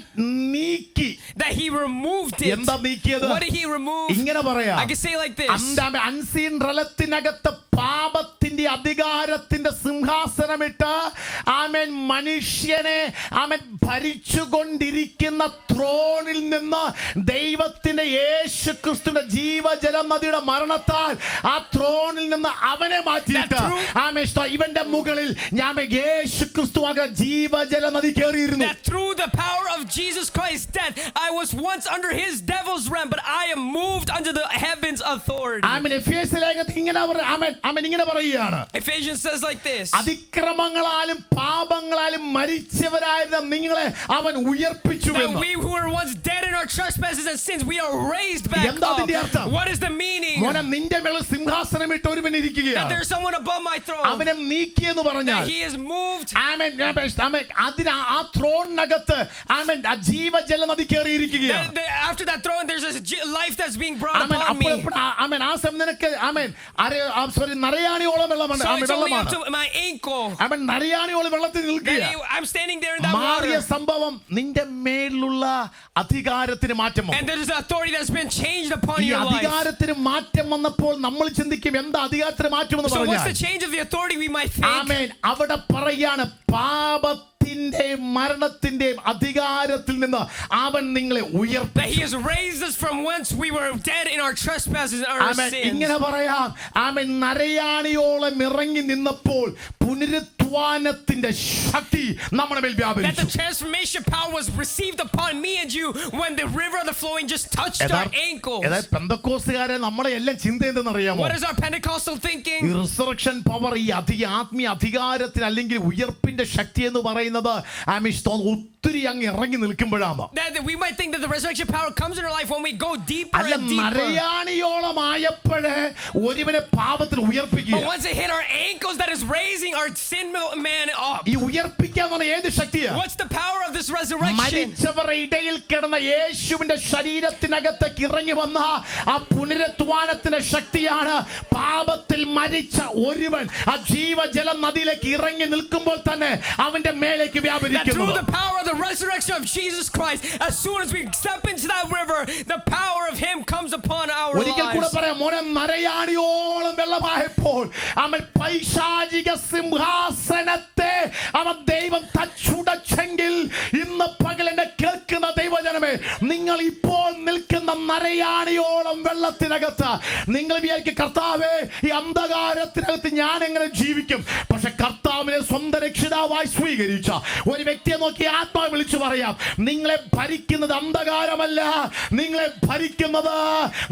A: നീക്കി.
B: that he removed it.
A: എന്താ നീക്കിയത്?
B: What did he remove?
A: ഇങ്ങനെ പറയാം,
B: I can say like this,
A: അൻസീൻ റലത്തിനകത്ത് പാപത്തിന്റെ അധികാരത്തിന്റെ സിംഹാസനമിട്ട് ആമേൻ മനുഷ്യനെ ആമേൻ ഭരിച്ചുകൊണ്ടിരിക്കുന്ന ത്രോണിൽ നിന്ന് ദൈവത്തിന്റെ യേശു ക്രിസ്തുവിന്റെ ജീവജല നദിയുടെ മരണത്താൽ ആ ത്രോണിൽ നിന്ന് അവനെ മാറ്റിയിട്ട് ആമേൻ ഇവന്റെ മുകളിൽ ഞാൻ യേശു ക്രിസ്തു ജീവജല നദി കയറിയിരുന്നു.
B: that through the power of Jesus Christ's death, I was once under his devil's realm, but I am moved under the heavens authority.
A: ആമേൻ. എഫേസ്യ ലേഖനത്തിൽ ഇങ്ങനെ ഇങ്ങനെ പറയുകയാണ്,
B: Ephesians says like this,
A: അതിക്രമങ്ങളാലും പാപങ്ങളാലും മരിച്ചവരായിരുന്ന നിങ്ങളെ അവൻ ഉയർപ്പിച്ചു
B: that
A: എന്ന്.
B: we who were once dead in our trespasses and sins, we are raised back
A: എന്താ അതിന്റെ
B: up.
A: അർത്ഥം?
B: What is the meaning?
A: മോനെ, നിന്റെ മേളിൽ സിംഹാസനമിട്ട് ഒരുവൻ
B: That
A: ഇരിക്കുകയാണ്.
B: there's someone above my throne,
A: അവനെ നീക്കിയെന്ന് പറഞ്ഞാൽ
B: that he is moved.
A: ആമേൻ, ആമേൻ, അതിന് ആ ത്രോണിനകത്ത് ആമേൻ ആ ജീവജല നദി കയറിയിരിക്കുകയാണ്.
B: After that throne, there's a life that's being brought
A: amen.
B: upon me.
A: അപ്പോൾ ആമേൻ ആ സമയം നിനക്ക് ആമേൻ സോറി നരയാണിയോളം വെള്ളമാണ്.
B: So it's only up
A: വെള്ളമാണ്.
B: to my ankle.
A: ആമേൻ നരയാണിയോളം വെള്ളത്തിൽ നിൽക്കുക.
B: I'm standing there in that
A: മാറിയ
B: water.
A: സംഭവം നിന്റെ മേലുള്ള അധികാരത്തിന് മാറ്റം വന്നു.
B: And there is an authority that's been changed upon
A: ഈ
B: your life.
A: അധികാരത്തിന് മാറ്റം വന്നപ്പോൾ നമ്മൾ ചിന്തിക്കും എന്താ അധികാരത്തിന് മാറ്റമെന്ന്
B: So what's
A: പറഞ്ഞാൽ,
B: the change of the authority we might think?
A: ആമേൻ, അവിടെ പറയാണ് പാപത്തിന്റെയും മരണത്തിന്റെയും അധികാരത്തിൽ നിന്ന് അവൻ നിങ്ങളെ
B: That he
A: ഉയർപ്പിച്ചു.
B: has raised us from whence we were dead in our trespasses and our
A: amen.
B: sins.
A: ഇങ്ങനെ പറയാം, ആമേൻ, നരയാണിയോളം ഇറങ്ങി നിന്നപ്പോൾ പുനരുത്ഥാനത്തിന്റെ ശക്തി നമ്മുടെ മേൽ
B: That
A: വ്യാപരിച്ചു.
B: the transformation power was received upon me and you when the river of the flowing just touched our ankles.
A: പെന്തക്കോസ്തുകാരെ നമ്മളെ എല്ലാം ചിന്ത എന്തെന്നറിയാമോ?
B: What is our Pentecostal
A: ഈ
B: thinking?
A: റിസറക്ഷൻ പവർ, ഈ ആത്മീയ അധികാരത്തിന് അല്ലെങ്കിൽ ഉയർപ്പിന്റെ ശക്തി എന്ന് പറയുന്നത് ഒത്തിരി അങ്ങ് ഇറങ്ങി നിൽക്കുമ്പോഴാണ്.
B: That we might think that the resurrection power comes in our life when we go deeper
A: അല്ല,
B: and deeper.
A: നരയാണിയോളമായപ്പോഴേ ഒരുവനെ പാപത്തിൽ
B: But
A: ഉയർപ്പിക്കുക.
B: once it hit our ankles, that is raising our sin man up.
A: ഈ ഉയർപ്പിക്കാന്ന് പറഞ്ഞ ഏത് ശക്തിയാ?
B: What's the power of this resurrection?
A: മരിച്ചവരുടെ ഇടയിൽ കിടന്ന യേശുവിന്റെ ശരീരത്തിനകത്തേക്ക് ഇറങ്ങി വന്ന ആ പുനരുത്ഥാനത്തിന്റെ ശക്തിയാണ്. പാപത്തിൽ മരിച്ച ഒരുവൻ ആ ജീവജല നദിയിലേക്ക് ഇറങ്ങി നിൽക്കുമ്പോൾ തന്നെ അവന്റെ മേലേക്ക്
B: That through
A: വ്യാപരിക്കുന്നത്.
B: the power of the resurrection of Jesus Christ, as soon as we step into that river, the power of him comes upon our
A: ഒരിക്കൽ കൂടെ
B: lives.
A: പറയാം, മോനെ, നരയാണിയോളം വെള്ളമായപ്പോൾ അവൻ പൈശാചിക സിംഹാസനത്തെ അവൻ ദൈവം തച്ചുടച്ചെങ്കിൽ ഇന്ന് പകൽ എന്നെ കേൾക്കുന്ന ദൈവജനമേ, നിങ്ങൾ ഇപ്പോൾ നിൽക്കുന്ന നരയാണിയോളം വെള്ളത്തിനകത്ത് നിങ്ങൾ വിചാരിക്കും, കർത്താവേ, ഈ അന്ധകാരത്തിനകത്ത് ഞാൻ എങ്ങനെ ജീവിക്കും? പക്ഷെ കർത്താവിനെ സ്വന്തം രക്ഷിതാവായി സ്വീകരിച്ച ഒരു വ്യക്തിയെ നോക്കി ആത്മാവ് വിളിച്ചു പറയാം, നിങ്ങളെ ഭരിക്കുന്നത് അന്ധകാരമല്ല, നിങ്ങളെ ഭരിക്കുന്നത്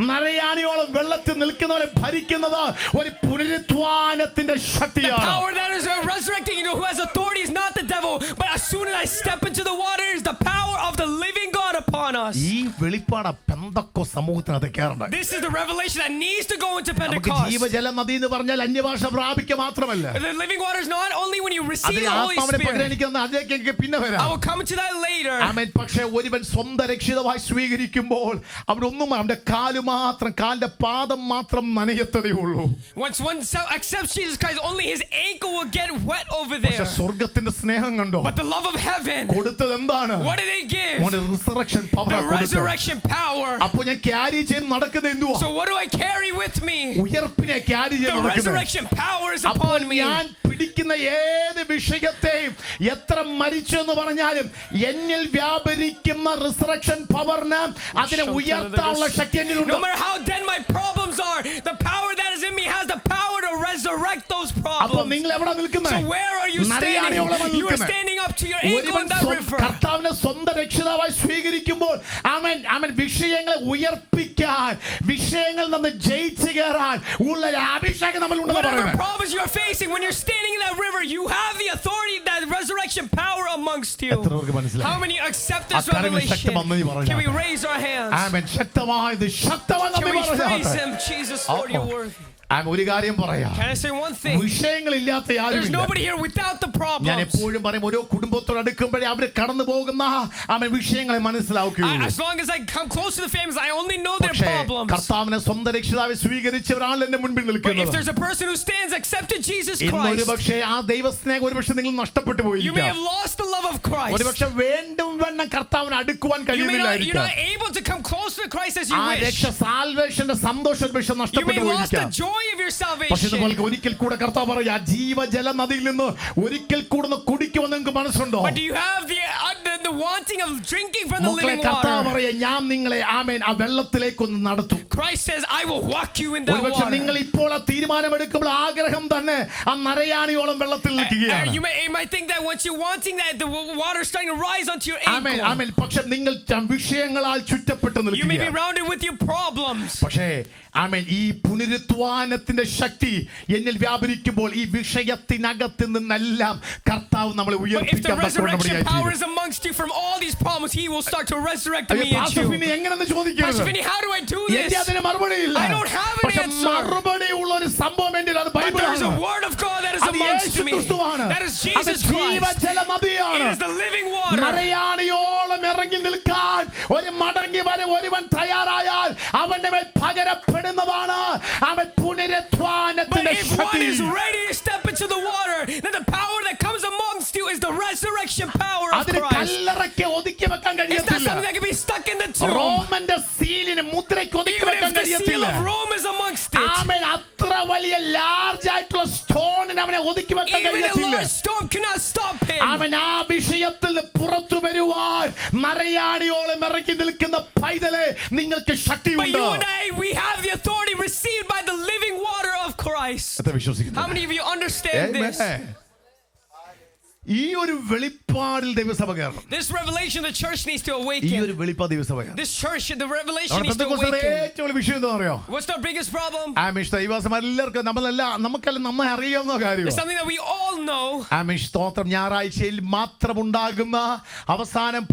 A: നരയാണിയോളം വെള്ളത്തിൽ നിൽക്കുന്നവരെ ഭരിക്കുന്നത് ഒരു പുനരുത്ഥാനത്തിന്റെ ശക്തിയാണ്.
B: Power that is resurrecting, who has authority is not the devil, but as soon as I step into the water, is the power of the living God upon us.
A: ഈ വെളിപ്പാട് പെന്തക്കോ സമൂഹത്തിനകത്ത് കയറേണ്ടത്.
B: This is the revelation that needs to go into
A: നമുക്ക്
B: Pentecost.
A: ജീവജല നദി എന്ന് പറഞ്ഞാൽ അന്യഭാഷ പ്രാപിക്കുക മാത്രമല്ല,
B: The living water is not only when you receive
A: അതിൽ
B: the Holy
A: ആത്മാവിനെ
B: Spirit.
A: പകരാനിക്കുന്ന അതിലേക്ക് എനിക്ക് പിന്നെ
B: I
A: വരാം.
B: will come to that later.
A: ആമേൻ. പക്ഷേ ഒരുവൻ സ്വന്തം രക്ഷിതമായി സ്വീകരിക്കുമ്പോൾ അവിടെ ഒന്നും അവന്റെ കാലിന്റെ പാദം മാത്രം നനയത്തതേയുള്ളൂ.
B: Once one accepts Jesus Christ, only his ankle will get wet over
A: പക്ഷെ
B: there.
A: സ്വർഗത്തിന്റെ സ്നേഹം കണ്ടോ?
B: But the love of heaven,
A: കൊടുത്തത് എന്താണ്?
B: what did they give?
A: Resurrection
B: The
A: power.
B: resurrection power.
A: അപ്പൊ ഞാൻ ക്യാരി ചെയ്ത് നടക്കുന്നത് എന്തുവാ?
B: So what do I carry with me?
A: ഉയർപ്പിനെ ക്യാരി ചെയ്ത്
B: The
A: നടക്കുന്നത്.
B: resurrection power is
A: അപ്പോൾ
B: upon me.
A: ഞാൻ പിടിക്കുന്ന ഏത് വിഷയത്തെയും എത്ര മരിച്ചു എന്ന് പറഞ്ഞാലും എന്നിൽ വ്യാപരിക്കുന്ന റിസറക്ഷൻ പവറിന് അതിനെ ഉയർത്താനുള്ള ശക്തി എന്നിലുണ്ട്.
B: No matter how dead my problems are, the power that is in me has the power to resurrect those
A: അപ്പൊ
B: problems.
A: നിങ്ങൾ എവിടെ നിൽക്കുന്നത്?
B: So where are you standing? You are standing up to your ankle in that river.
A: കർത്താവിനെ സ്വന്തം രക്ഷിതാവായി സ്വീകരിക്കുമ്പോൾ അവൻ വിഷയങ്ങളെ ഉയർപ്പിക്കാൻ, വിഷയങ്ങളിൽ നിന്ന് ജയിച്ചു കയറാൻ ഉള്ള ഒരു അഭിഷേകം നമ്മൾ ഉണ്ടെന്ന്
B: Whatever
A: പറയുന്നത്.
B: problems you're facing, when you're standing in that river, you have the authority, that resurrection power amongst you.
A: എത്ര പേർക്ക് മനസ്സിലായി?
B: How many accept this
A: അക്കാര്യങ്ങൾ
B: revelation?
A: ശക്തമെന്ന് പറഞ്ഞാട്ടെ.
B: Can we raise our hands?
A: ആമേൻ. ശക്തമായത് ശക്തമെന്ന്
B: Can we praise
A: പറഞ്ഞാട്ടെ.
B: him? Jesus, Lord, you're worthy.
A: ഒരു കാര്യം പറയാം.
B: Can I say one thing?
A: വിഷയങ്ങളില്ലാത്ത
B: There's
A: ആരുമില്ല.
B: nobody here without the
A: ഞാൻ
B: problems.
A: എപ്പോഴും പറയും, ഓരോ കുടുംബത്തോട് അടുക്കുമ്പോഴേ അവർ കടന്നു പോകുന്ന വിഷയങ്ങളെ മനസ്സിലാക്കുകയുള്ളൂ.
B: As long as I come close to the families, I only know their
A: പക്ഷേ
B: problems.
A: കർത്താവിനെ സ്വന്തം രക്ഷിതാവെ സ്വീകരിച്ചവരാണ് എന്റെ മുൻപിൽ
B: But if
A: നിൽക്കുന്നത്.
B: there's a person who stands, accepted Jesus
A: ഇന്നൊരു
B: Christ,
A: പക്ഷേ ആ ദൈവസ്നേഹം ഒരു പക്ഷേ നിങ്ങൾ നഷ്ടപ്പെട്ടു
B: you may
A: പോയിരിക്കാം.
B: have lost the love of Christ.
A: ഒരു പക്ഷേ വേണ്ടും വണ്ണം കർത്താവിനെ അടുക്കുവാൻ
B: You're
A: കഴിയുന്നില്ലായിരിക്കാം.
B: not able to come close to Christ as you
A: ആ
B: wish.
A: രക്ഷ സാൽവേഷന്റെ സന്തോഷം പക്ഷെ
B: You may
A: നഷ്ടപ്പെട്ടു
B: have lost the
A: പോയിരിക്കാം.
B: joy of your
A: പക്ഷെ
B: salvation.
A: നിങ്ങൾക്ക് ഒരിക്കൽ കൂടെ കർത്താവ് പറയാ, ജീവജല നദിയിൽ നിന്ന് ഒരിക്കൽ കൂടെ കുടിക്കുമെന്ന് നിങ്ങൾക്ക് മനസ്സുണ്ടോ?
B: But do you have the wanting of drinking from the
A: മക്കളെ,
B: living
A: കർത്താവ്
B: water?
A: പറയാ, ഞാൻ നിങ്ങളെ ആമേൻ ആ വെള്ളത്തിലേക്കൊന്ന് നടത്തും.
B: Christ says, I will walk you in that
A: ഒരുപക്ഷെ
B: water.
A: നിങ്ങൾ ഇപ്പോൾ ആ തീരുമാനമെടുക്കുമ്പോൾ ആഗ്രഹം തന്നെ ആ നരയാണിയോളം വെള്ളത്തിൽ നിൽക്കുകയാണ്.
B: You might think that once you're wanting that, the water is starting to rise onto your
A: amen,
B: ankle.
A: ആമേൻ. പക്ഷെ നിങ്ങൾ വിഷയങ്ങളാൽ ചുറ്റപ്പെട്ട്
B: You may be
A: നിൽക്കുകയാണ്.
B: surrounded with your problems.
A: പക്ഷേ ആമേൻ, ഈ പുനരുത്ഥാനത്തിന്റെ ശക്തി എന്നിൽ വ്യാപരിക്കുമ്പോൾ ഈ വിഷയത്തിനകത്ത് നിന്നെല്ലാം കർത്താവ് നമ്മളെ
B: But if the
A: ഉയർപ്പിക്കാൻ
B: resurrection power is amongst you from all these problems, he will start to resurrect me and you.
A: എങ്ങനെന്ന് ചോദിക്കരുത്.
B: Pastor Vinny, how do I do
A: എനിക്ക്
B: this?
A: അതിന് മറുപടിയില്ല.
B: I don't have an
A: പക്ഷെ
B: answer.
A: മറുപടി ഉള്ള ഒരു സംഭവം എൻ്റെ അത്
B: But there is a
A: ബൈബിളാണ്.
B: word of God that is
A: അത്
B: amongst
A: യേശു
B: me.
A: ക്രിസ്തുവാണ്.
B: That is
A: അത്
B: Jesus Christ.
A: ജീവജല
B: It
A: നദിയാണ്.
B: is the living water.
A: നരയാണിയോളം ഇറങ്ങി നിൽക്കാൻ ഒരു മടങ്ങി വരെ ഒരുവൻ തയ്യാറായാൽ അവന്റെ മേൽ പകരപ്പെടുന്നതാണ് അവൻ
B: But
A: പുനരുത്ഥാനത്തിന്റെ
B: if one
A: Shakti.
B: is ready to step into the water, then the power that comes amongst you is the resurrection power of
A: അതിന്
B: Christ.
A: കല്ലറയ്ക്ക് ഒതുക്കി വെക്കാൻ
B: It's not
A: കഴിയത്തില്ല.
B: something that can be stuck in the tomb.
A: റോമന്റെ സീലിന് മുദ്രയ്ക്ക് ഒതുക്കി
B: Even
A: വെക്കാൻ
B: if the seal
A: കഴിയത്തില്ല.
B: of Rome is amongst it.
A: ആമേൻ. അത്ര വലിയ large ആയിട്ടുള്ള സ്റ്റോണിന് അവനെ ഒതുക്കി വെക്കാൻ
B: Even a
A: കഴിയത്തില്ല.
B: large storm cannot stop him.
A: അവൻ ആ വിഷയത്തിൽ പുറത്തു വരുവാൻ നരയാണിയോളം ഇറങ്ങി നിൽക്കുന്ന പൈതലെ നിങ്ങൾക്ക്
B: But
A: ശക്തിയുണ്ട്.
B: you and I, we have the authority received by the living water of Christ.
A: എത്ര വിശ്വസിക്കുന്നു?
B: How many of you understand this?
A: ഈ ഒരു വെളിപ്പാടിൽ ദൈവസഭ കയറണം.
B: This revelation the church needs to
A: ഈ
B: awaken.
A: ഒരു വെളിപ്പാട് ദൈവസഭ കയറണം.
B: This church, the revelation
A: നമ്മുടെ
B: needs to
A: പെന്തക്കോസ്തിലെ
B: awaken.
A: ഏറ്റവും വലിയ വിഷയം എന്താ അറിയോ?
B: What's the biggest problem?
A: ആമേൻ. ദൈവസഭയെല്ലാവർക്കും നമുക്കെല്ലാം നമ്മെ അറിയാവുന്ന
B: It's
A: കാര്യമാണ്.
B: something that we all know.
A: ആമേൻ. സ്തോത്രം. ഞായറാഴ്ചയിൽ മാത്രമുണ്ടാകുന്ന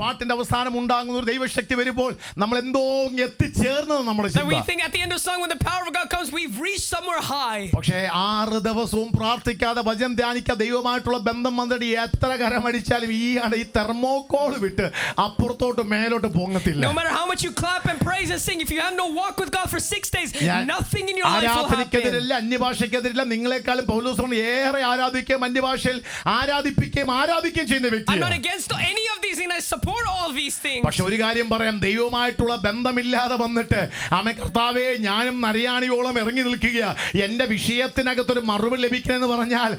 A: പാട്ടിന്റെ അവസാനം ഉണ്ടാകുന്ന ഒരു ദൈവശക്തി വരുമ്പോൾ നമ്മൾ എന്തോ എത്തിച്ചേർന്നത് നമ്മുടെ
B: That we
A: ചിന്ത.
B: think at the end of the song, when the power of God comes, we've reached somewhere high.
A: പക്ഷേ 6 ദിവസവും പ്രാർത്ഥിക്കാതെ വചനം ധ്യാനിക്കാതെ ദൈവമായിട്ടുള്ള ബന്ധം വന്നിട്ട് എത്ര കരമടിച്ചാലും ഈ തെർമോകോൾ വിട്ട് അപ്പുറത്തോട്ട് മേലോട്ട് പോകത്തില്ല.
B: No matter how much you clap and praise and sing, if you have no walk with God for 6 days, nothing in your life will happen.
A: ആരാധനയ്ക്കെതിരല്ല, അന്യഭാഷയ്ക്കെതിരല്ല. നിങ്ങളെക്കാളും പൗലോസ് ഏറെ ആരാധിക്കുകയും അന്യഭാഷയിൽ ആരാധിക്കുകയും ചെയ്യുന്ന
B: I'm not
A: വ്യക്തിയാണ്.
B: against any of these things. I support all of these things.
A: പക്ഷെ ഒരു കാര്യം പറയാം, ദൈവമായിട്ടുള്ള ബന്ധമില്ലാതെ വന്നിട്ട് കർത്താവേ ഞാനും നരയാണിയോളം ഇറങ്ങി നിൽക്കുക, എന്റെ വിഷയത്തിനകത്തൊരു മറുപടി ലഭിക്കണമെന്ന് പറഞ്ഞാൽ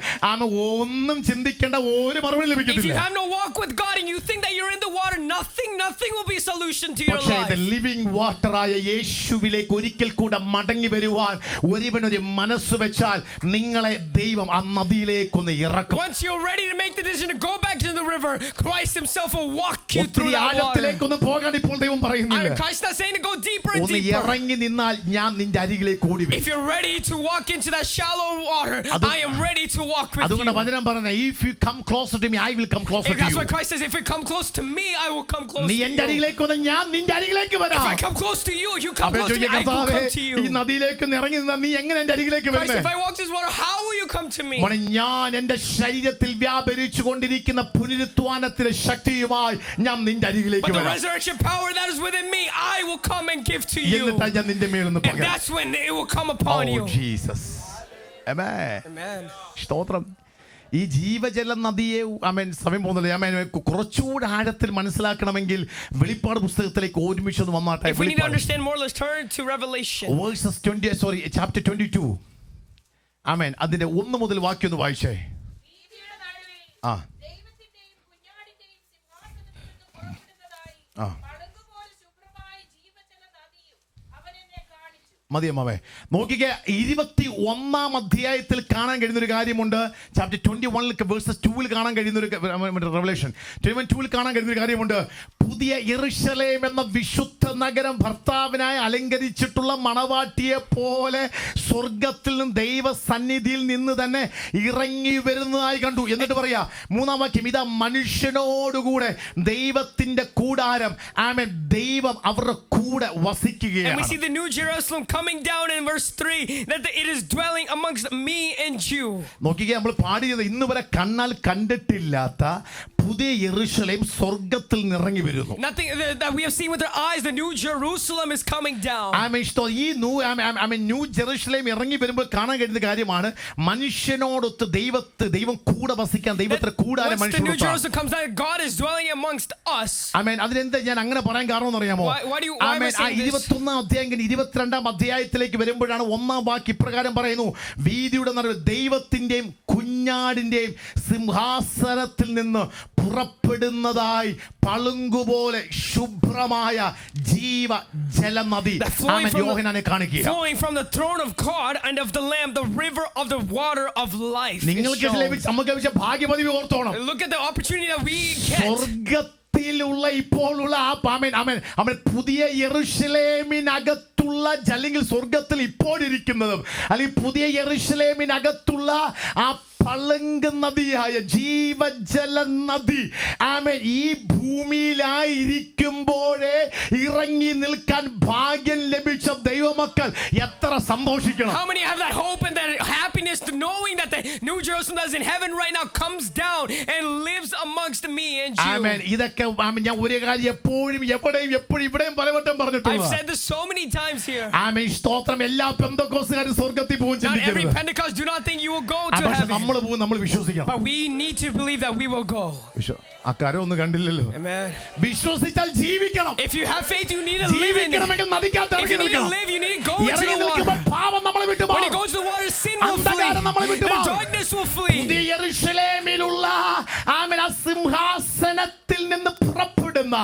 A: ഒന്നും ചിന്തിക്കേണ്ട, ഒരു മറുപടി
B: If you
A: ലഭിക്കത്തില്ല.
B: have no walk with God and you think that you're in the water, nothing will be a solution to your
A: പക്ഷേ
B: life.
A: ലിവിംഗ് വാട്ടറായ യേശുവിലേക്ക് ഒരിക്കൽ കൂടെ മടങ്ങി വരുവാൻ ഒരുവനൊരു മനസ്സ് വെച്ചാൽ നിങ്ങളെ ദൈവം ആ നദിയിലേക്കൊന്ന് ഇറക്കും.
B: Once you're ready to make the decision to go back to the river, Christ himself will walk you through
A: ഒത്തിരി
B: that water.
A: ആഴത്തിലേക്കൊന്ന് പോകാൻ ഇപ്പോൾ ദൈവം പറയുന്നില്ല.
B: Christ not saying to go deeper and
A: ഒന്ന്
B: deeper.
A: ഇറങ്ങി നിന്നാൽ ഞാൻ നിന്റെ അരികിലേക്ക് ഓടി വരും.
B: If you're ready to walk into that shallow water, I am ready to walk with
A: അതുകൊണ്ട്
B: you.
A: വചനം പറഞ്ഞ if you come closer to me I will come closer to
B: That's
A: you.
B: why Christ says, if you come close to me, I will come close
A: നീ
B: to
A: എന്റെ
B: you.
A: അരികിലേക്ക് വന്നാൽ ഞാൻ നിന്റെ അരികിലേക്ക്
B: If
A: വരാം.
B: I come close to you, you come
A: അപ്പോൾ
B: close to me, I will
A: കർത്താവേ
B: come to
A: ഈ
B: you.
A: നദിയിലേക്ക് ഇറങ്ങി നിന്നാൽ നീ എങ്ങനെ എന്റെ അരികിലേക്ക്
B: Christ,
A: വരുന്നേ?
B: if I walk this water, how will you come to me?
A: ഞാൻ എന്റെ ശരീരത്തിൽ വ്യാപരിച്ചു കൊണ്ടിരിക്കുന്ന പുനരുത്ഥാനത്തിന്റെ ശക്തിയുമായി ഞാൻ നിന്റെ അരികിലേക്ക്
B: But the
A: വരാം.
B: resurrection power that is within me, I will come and give to you.
A: എന്നിട്ട് ഞാൻ നിന്റെ മേലൊന്ന്
B: And
A: പകരാം.
B: that's when it will come upon you.
A: Jesus. Amen.
B: Amen.
A: സ്തോത്രം. ഈ ജീവജല നദിയെ സമയം പോകുന്നില്ല. കുറച്ചുകൂടെ ആഴത്തിൽ മനസ്സിലാക്കണമെങ്കിൽ വെളിപ്പാട് പുസ്തകത്തിലേക്ക് ഒരുമിച്ച് വന്നാട്ടെ.
B: If we need to understand more, let's turn to Revelation.
A: chapter 22. ആമേൻ. അതിന്റെ 1 മുതൽ വാക്യം ഒന്ന് വായിച്ചേ.
C: വീഥിയുടെ നടുവിൽ
A: ആ
C: ദൈവത്തിന്റെയും കുഞ്ഞാടിന്റെയും സിംഹാസനത്തിൽ നിന്ന് പുറപ്പെടുന്നതായി
A: ആ
C: പടകുപോലെ ശുഭ്രമായ ജീവജല നദിയും അവൻ എന്നെ കാണിച്ചു.
A: മതിയമ്മാവേ. നോക്കിക്കേ, 21 അധ്യായത്തിൽ കാണാൻ കഴിയുന്ന ഒരു കാര്യമുണ്ട്. ചാപ്റ്റർ 21 വേഴ്സസ് 2 കാണാൻ കഴിയുന്ന ഒരു റെവലേഷൻ 21 കാണാൻ കഴിയുന്ന ഒരു കാര്യമുണ്ട്. പുതിയ യെരൂശലേം എന്ന വിശുദ്ധ നഗരം ഭർത്താവിനായി അലങ്കരിച്ചിട്ടുള്ള മണവാട്ടിയെ പോലെ സ്വർഗത്തിൽ നിന്ന് ദൈവ സന്നിധിയിൽ നിന്ന് തന്നെ ഇറങ്ങി വരുന്നതായി കണ്ടു. എന്നിട്ട് പറയാ 3-ാം വാക്യം, ഇതാ മനുഷ്യനോടുകൂടെ ദൈവത്തിന്റെ കൂടാരം, ആമേൻ, ദൈവം അവരുടെ കൂടെ
B: And we
A: വസിക്കുകയാണ്.
B: see the New Jerusalem coming down in verse 3, that it is dwelling amongst me and you.
A: നോക്കിക്കേ, നമ്മൾ പാടിയത് ഇന്ന് വരെ കണ്ണാൽ കണ്ടിട്ടില്ലാത്ത പുതിയ യെരൂശലേം സ്വർഗത്തിൽ നിറങ്ങി വരുന്നു.
B: Nothing that we have seen with our eyes, the New Jerusalem is coming down.
A: ഈ ന്യൂ ജെറുസലേം ഇറങ്ങി വരുമ്പോൾ കാണാൻ കഴിയുന്ന കാര്യമാണ് മനുഷ്യനോടൊത്ത് ദൈവം കൂടെ വസിക്കാൻ, ദൈവത്തിന്റെ കൂടാരം
B: Once the New
A: മനുഷ്യനോട്.
B: Jerusalem comes down, God is dwelling amongst us.
A: ആമേൻ. അതിനെന്താ ഞാൻ അങ്ങനെ പറയാൻ കാരണം എന്ന് അറിയാമോ?
B: Why am I
A: ആമേൻ. ആ
B: saying this?
A: 21-ാം അധ്യായം 22-ാം അധ്യായത്തിലേക്ക് വരുമ്പോഴാണ് 1-ാം വാക്യം ഇപ്രകാരം പറയുന്നു, വീതിയുടെ നടുവിൽ ദൈവത്തിന്റെയും കുഞ്ഞാടിന്റെയും സിംഹാസനത്തിൽ നിന്ന് പുറപ്പെടുന്നതായി പളുങ്കുപോലെ ശുഭ്രമായ ജീവജലനദി. യോഹന്നാനെ കാണിക്കുക.
B: Flowing from the throne of God and of the Lamb, the river of the water of life.
A: നിങ്ങൾക്ക് നമുക്ക് ലഭിച്ച ഭാഗ്യപദവി ഓർത്തോണം.
B: Look at the opportunity that we get.
A: സ്വർഗത്തിലുള്ള ഇപ്പോഴുള്ള ആ പുതിയ യെരൂശലേമിനകത്തുള്ള, അല്ലെങ്കിൽ സ്വർഗത്തിൽ ഇപ്പോഴിരിക്കുന്നതും, അല്ലെങ്കിൽ പുതിയ യെരൂശലേമിനകത്തുള്ള ആ പളുങ്ക് നദിയായ ജീവജല നദി, ആമേൻ, ഈ ഭൂമിയിലായിരിക്കുമ്പോഴേ ഇറങ്ങി നിൽക്കാൻ ഭാഗ്യം ലഭിച്ച ദൈവമക്കൾ എത്ര സന്തോഷിക്കണം.
B: How many have that hope and that happiness to knowing that the New Jerusalem that is in heaven right now comes down and lives amongst me and you?
A: ആമേൻ. ഇതൊക്കെ ഞാൻ ഒരു കാര്യം എപ്പോഴും ഇവിടെയും പലവട്ടം പറഞ്ഞിട്ടുണ്ട്.
B: I've said this so many times here.
A: ആമേൻ. സ്തോത്രം. എല്ലാ പെന്തക്കോസ്തുകാരും സ്വർഗ്ഗത്തിൽ പോകും
B: Not every
A: ചിന്തിക്കരുത്.
B: Pentecost do not think you will go to
A: പക്ഷേ
B: heaven.
A: നമ്മൾ വിശ്വസിക്കണം.
B: But we need to believe that we will go.
A: ആ കാര്യം ഒന്നും കണ്ടില്ലല്ലോ.
B: Amen.
A: വിശ്വസിച്ചാൽ ജീവിക്കണം.
B: If you have faith, you need to live in it.
A: ജീവിക്കണമെങ്കിൽ നദിക്കകത്ത്
B: If you
A: ഇറങ്ങി
B: need to
A: നിൽക്കണം.
B: live, you need to go into
A: ഇറങ്ങി
B: the water.
A: നിൽക്കുമ്പോൾ പാപം നമ്മളെ വിട്ടു
B: When you
A: പോകും.
B: go to the water, sin will
A: അന്ധകാരം നമ്മളെ
B: flee.
A: വിട്ടു
B: The
A: പോകും.
B: darkness will flee.
A: പുതിയ യെരൂശലേമിലുള്ള ആമേൻ ആ സിംഹാസനത്തിൽ നിന്ന് പുറപ്പെടുന്ന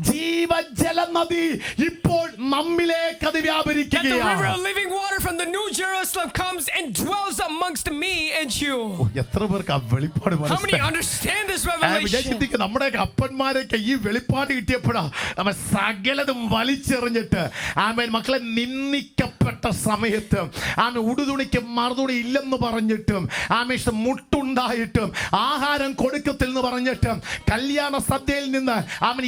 A: ജീവജല നദി ഇപ്പോൾ നമ്മിലേക്ക് അത്
B: That the river
A: വ്യാപരിക്കുകയാണ്.
B: of living water from the New Jerusalem comes and dwells amongst me and you.
A: എത്ര പേർക്ക് ആ വെളിപ്പാട്
B: How many
A: മനസ്സിലായി?
B: understand this
A: ഞാൻ
B: revelation?
A: ചിന്തിക്കും, നമ്മുടെ അപ്പന്മാരൊക്കെ ഈ വെളിപ്പാട് കിട്ടിയപ്പോഴാ അവൻ സകലതും വലിച്ചെറിഞ്ഞിട്ട് ആമേൻ മക്കളെ നിന്ദിക്കപ്പെട്ട സമയത്ത് ആമേൻ ഉടുതുണിക്ക് മറുതുണി ഇല്ലെന്ന് പറഞ്ഞിട്ടും ആമേൻ മുട്ടുണ്ടായിട്ടും ആഹാരം കൊടുക്കത്തില്ലെന്ന് പറഞ്ഞിട്ടും കല്യാണ സദ്യയിൽ നിന്ന് ആമേൻ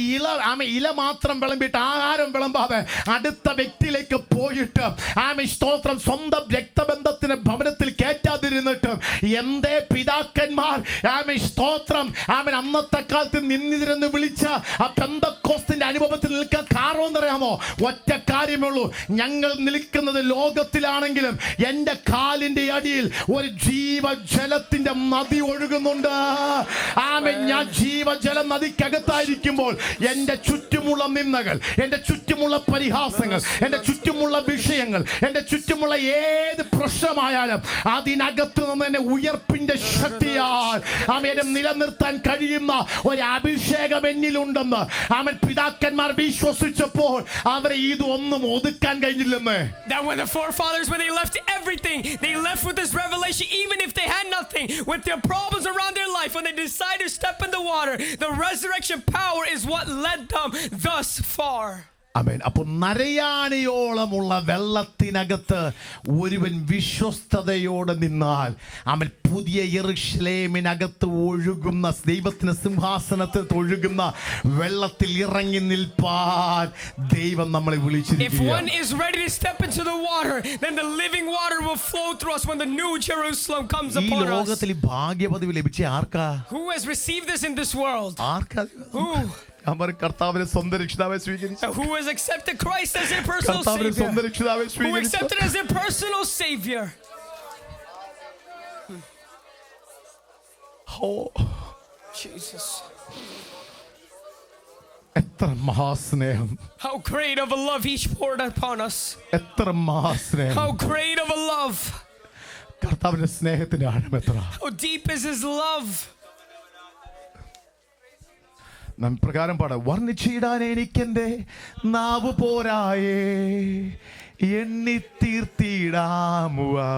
A: ഇല മാത്രം വിളമ്പിട്ട് ആഹാരം വിളമ്പാതെ അടുത്ത വ്യക്തിയിലേക്ക് പോയിട്ട് ആമേൻ സ്തോത്രം സ്വന്തം രക്തബന്ധത്തിന് ഭവനത്തിൽ കയറ്റാതിരുന്നിട്ടും എന്തേ പിതാക്കന്മാർ ആമേൻ സ്തോത്രം ആമേൻ അന്നത്തെ കാലത്ത് നിന്നിരുന്ന് വിളിച്ച ആ പെന്തക്കോസ്തിന്റെ അനുഭവത്തിൽ നിൽക്കാൻ കാരണം എന്നറിയാമോ? ഒറ്റ കാര്യമുള്ളൂ, ഞങ്ങൾ നിൽക്കുന്നത് ലോകത്തിലാണെങ്കിലും എൻ്റെ കാലിന്റെ അടിയിൽ ഒരു ജീവജലത്തിന്റെ നദി ഒഴുകുന്നുണ്ട്. ആമേൻ. ഞാൻ ജീവജല നദിക്കകത്തായിരിക്കുമ്പോൾ എൻ്റെ ചുറ്റുമുള്ള നിന്ദകൾ, എൻ്റെ ചുറ്റുമുള്ള പരിഹാസങ്ങൾ, എൻ്റെ ചുറ്റുമുള്ള വിഷയങ്ങൾ, എൻ്റെ ചുറ്റുമുള്ള ഏത് പ്രശ്നമായാലും അതിനകത്ത് നിന്ന് എന്നെ ഉയർപ്പിന്റെ ശക്തിയാൽ ആമേനെ നിലനിർത്താൻ കഴിയുന്ന ഒരു അഭിഷേകം എന്നിലുണ്ടെന്ന് ആമേൻ പിതാക്കന്മാർ വിശ്വസിച്ചപ്പോൾ അവരെ ഇതൊന്നും ഒതുക്കാൻ കഴിഞ്ഞില്ലെന്ന്.
B: That when the forefathers, when they left everything, they left with this revelation, even if they had nothing, with their problems around their life, when they decided to step in the water, the resurrection power is what led them thus far.
A: ആമേൻ. അപ്പോൾ നരയാണിയോളമുള്ള വെള്ളത്തിനകത്ത് ഒരുവൻ വിശ്വസ്തയോടെ നിന്നാൽ ആമേൻ പുതിയ യെരൂശലേമിനകത്ത് ഒഴുകുന്ന ദൈവത്തിന്റെ സിംഹാസനത്തിൽ ഒഴുകുന്ന വെള്ളത്തിൽ ഇറങ്ങി നിൽപ്പാൻ ദൈവം നമ്മളെ
B: If
A: വിളിച്ചിരിക്കുകയാണ്.
B: one is ready to step into the water, then the living water will flow through us when the New Jerusalem comes
A: ഈ
B: upon us.
A: ലോകത്തിൽ ഈ ഭാഗ്യപദവി ലഭിച്ച ആർക്കാ?
B: Who has received this in this world?
A: ആർക്കാ?
B: Who?
A: അവർ കർത്താവിനെ സ്വന്തം രക്ഷിതാവെ സ്വീകരിച്ചു.
B: Who has accepted Christ as their personal
A: കർത്താവിനെ സ്വന്തം
B: Savior?
A: രക്ഷിതാവെ
B: Who
A: സ്വീകരിച്ചു.
B: accepted as their personal Savior? Jesus.
A: എത്ര മഹാസ്നേഹം,
B: How great of a love He's poured upon us.
A: എത്ര മഹാസ്നേഹം.
B: How great of a love.
A: കർത്താവിന്റെ സ്നേഹത്തിന്റെ ആഴം എത്ര.
B: How deep is His love.
A: നാം പ്രകാരം പാടാം. വർണ്ണിച്ചിടാൻ എനിക്കെന്റെ നാവ് പോരായേ, എണ്ണി തീർത്തിടാമുവാ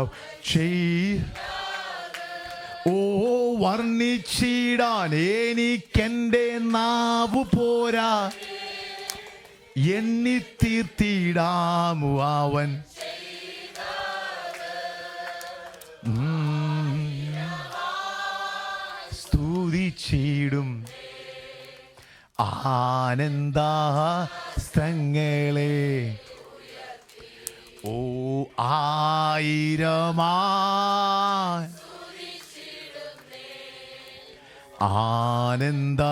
A: ഓ വർണ്ണിച്ചിടാൻ എനിക്കെൻ്റെ നാവു പോരാ, എണ്ണി തീർത്തിടാമുവൻ സ്തുതിച്ചിടും ആനന്ദങ്ങളെ. ഓ ആയിരമാ ആനന്ദ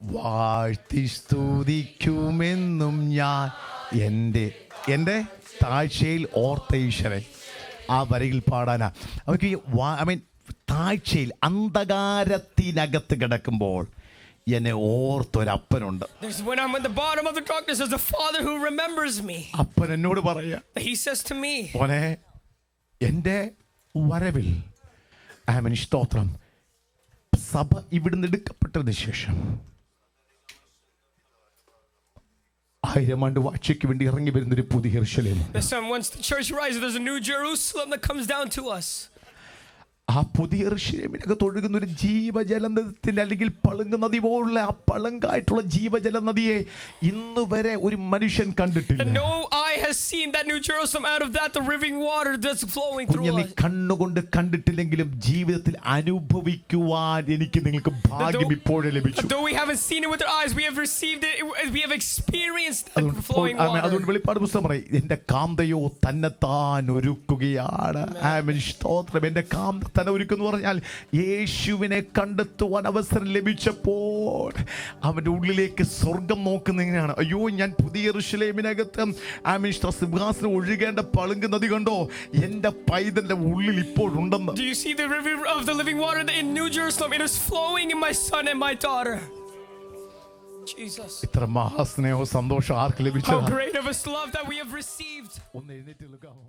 A: വാഴ്ത്തി സ്തുതിക്കുമെന്നും ഞാൻ എൻ്റെ താഴ്ചയിൽ ഓർത്ത ഈശ്വരൻ. ആ വരിയിൽ പാടാനാ അവർക്ക് താഴ്ചയിൽ അന്ധകാരത്തിനകത്ത് കിടക്കുമ്പോൾ എന്നെ ഓർത്തൊരപ്പനുണ്ട്.
B: When I'm at the bottom of the darkness, there's a father who remembers me.
A: അപ്പൻ എന്നോട് പറയാ,
B: He says to me,
A: മോനെ എൻ്റെ വരവിൽ സ്തോത്രം, സഭ ഇവിടുന്ന് എടുക്കപ്പെട്ടതിന് ശേഷം 1000 ആണ്ട് വാഴ്ചയ്ക്ക് വേണ്ടി ഇറങ്ങി വരുന്നൊരു പുതിയ യെരൂശലേം.
B: once the church rises, there's a new Jerusalem that comes down to us.
A: ആ പുതിയ യെരൂശലേമിനകത്ത് ഒഴുകുന്ന ഒരു ജീവജലനദിന്റെ അല്ലെങ്കിൽ പളുങ്ക് നദി പോലുള്ള ആ പളുങ്കായിട്ടുള്ള ജീവജല നദിയെ ഇന്ന് വരെ ഒരു മനുഷ്യൻ കണ്ടിട്ടില്ല.
B: And no eye has seen that new Jerusalem. Out of that, the living water that's flowing through us.
A: കണ്ണുകൊണ്ട് കണ്ടിട്ടില്ലെങ്കിലും ജീവിതത്തിൽ അനുഭവിക്കുവാൻ എനിക്ക് നിങ്ങൾക്ക് ഭാഗ്യം ഇപ്പോഴേ ലഭിച്ചു.
B: Though we haven't seen it with our eyes, we have received it. We have experienced the flowing water.
A: അതുകൊണ്ട് വെളിപ്പാട് പുസ്തകം പറയും, എന്റെ കാന്തയോ തന്നെത്താൻ ഒരുക്കുകയാണ്. സ്തോത്രം. എന്റെ കാന്ത തന്നെ ഒരുക്കുന്നു പറഞ്ഞാൽ യേശുവിനെ കണ്ടെത്തുവാൻ അവസരം ലഭിച്ചപ്പോൾ അവന്റെ ഉള്ളിലേക്ക് സ്വർഗം നോക്കുന്നതിനാണ്. അയ്യോ, ഞാൻ പുതിയ യെരൂശലേമിനകത്ത് സിംഹാസനം ഒഴുകേണ്ട പളുങ്ക് നദി കണ്ടോ, എന്റെ പൈതന്റെ ഉള്ളിൽ ഇപ്പോഴുണ്ടെന്ന്.
B: Do you see the river of the living water in New Jerusalem? It is flowing in my son and my daughter. Jesus.
A: ഇത്ര മഹാസ്നേഹവും സന്തോഷം ആർക്ക് ലഭിച്ചത്?
B: How great of a love that we have received.
A: ഒന്ന് എഴുന്നേറ്റ് നിൽക്കാമോ?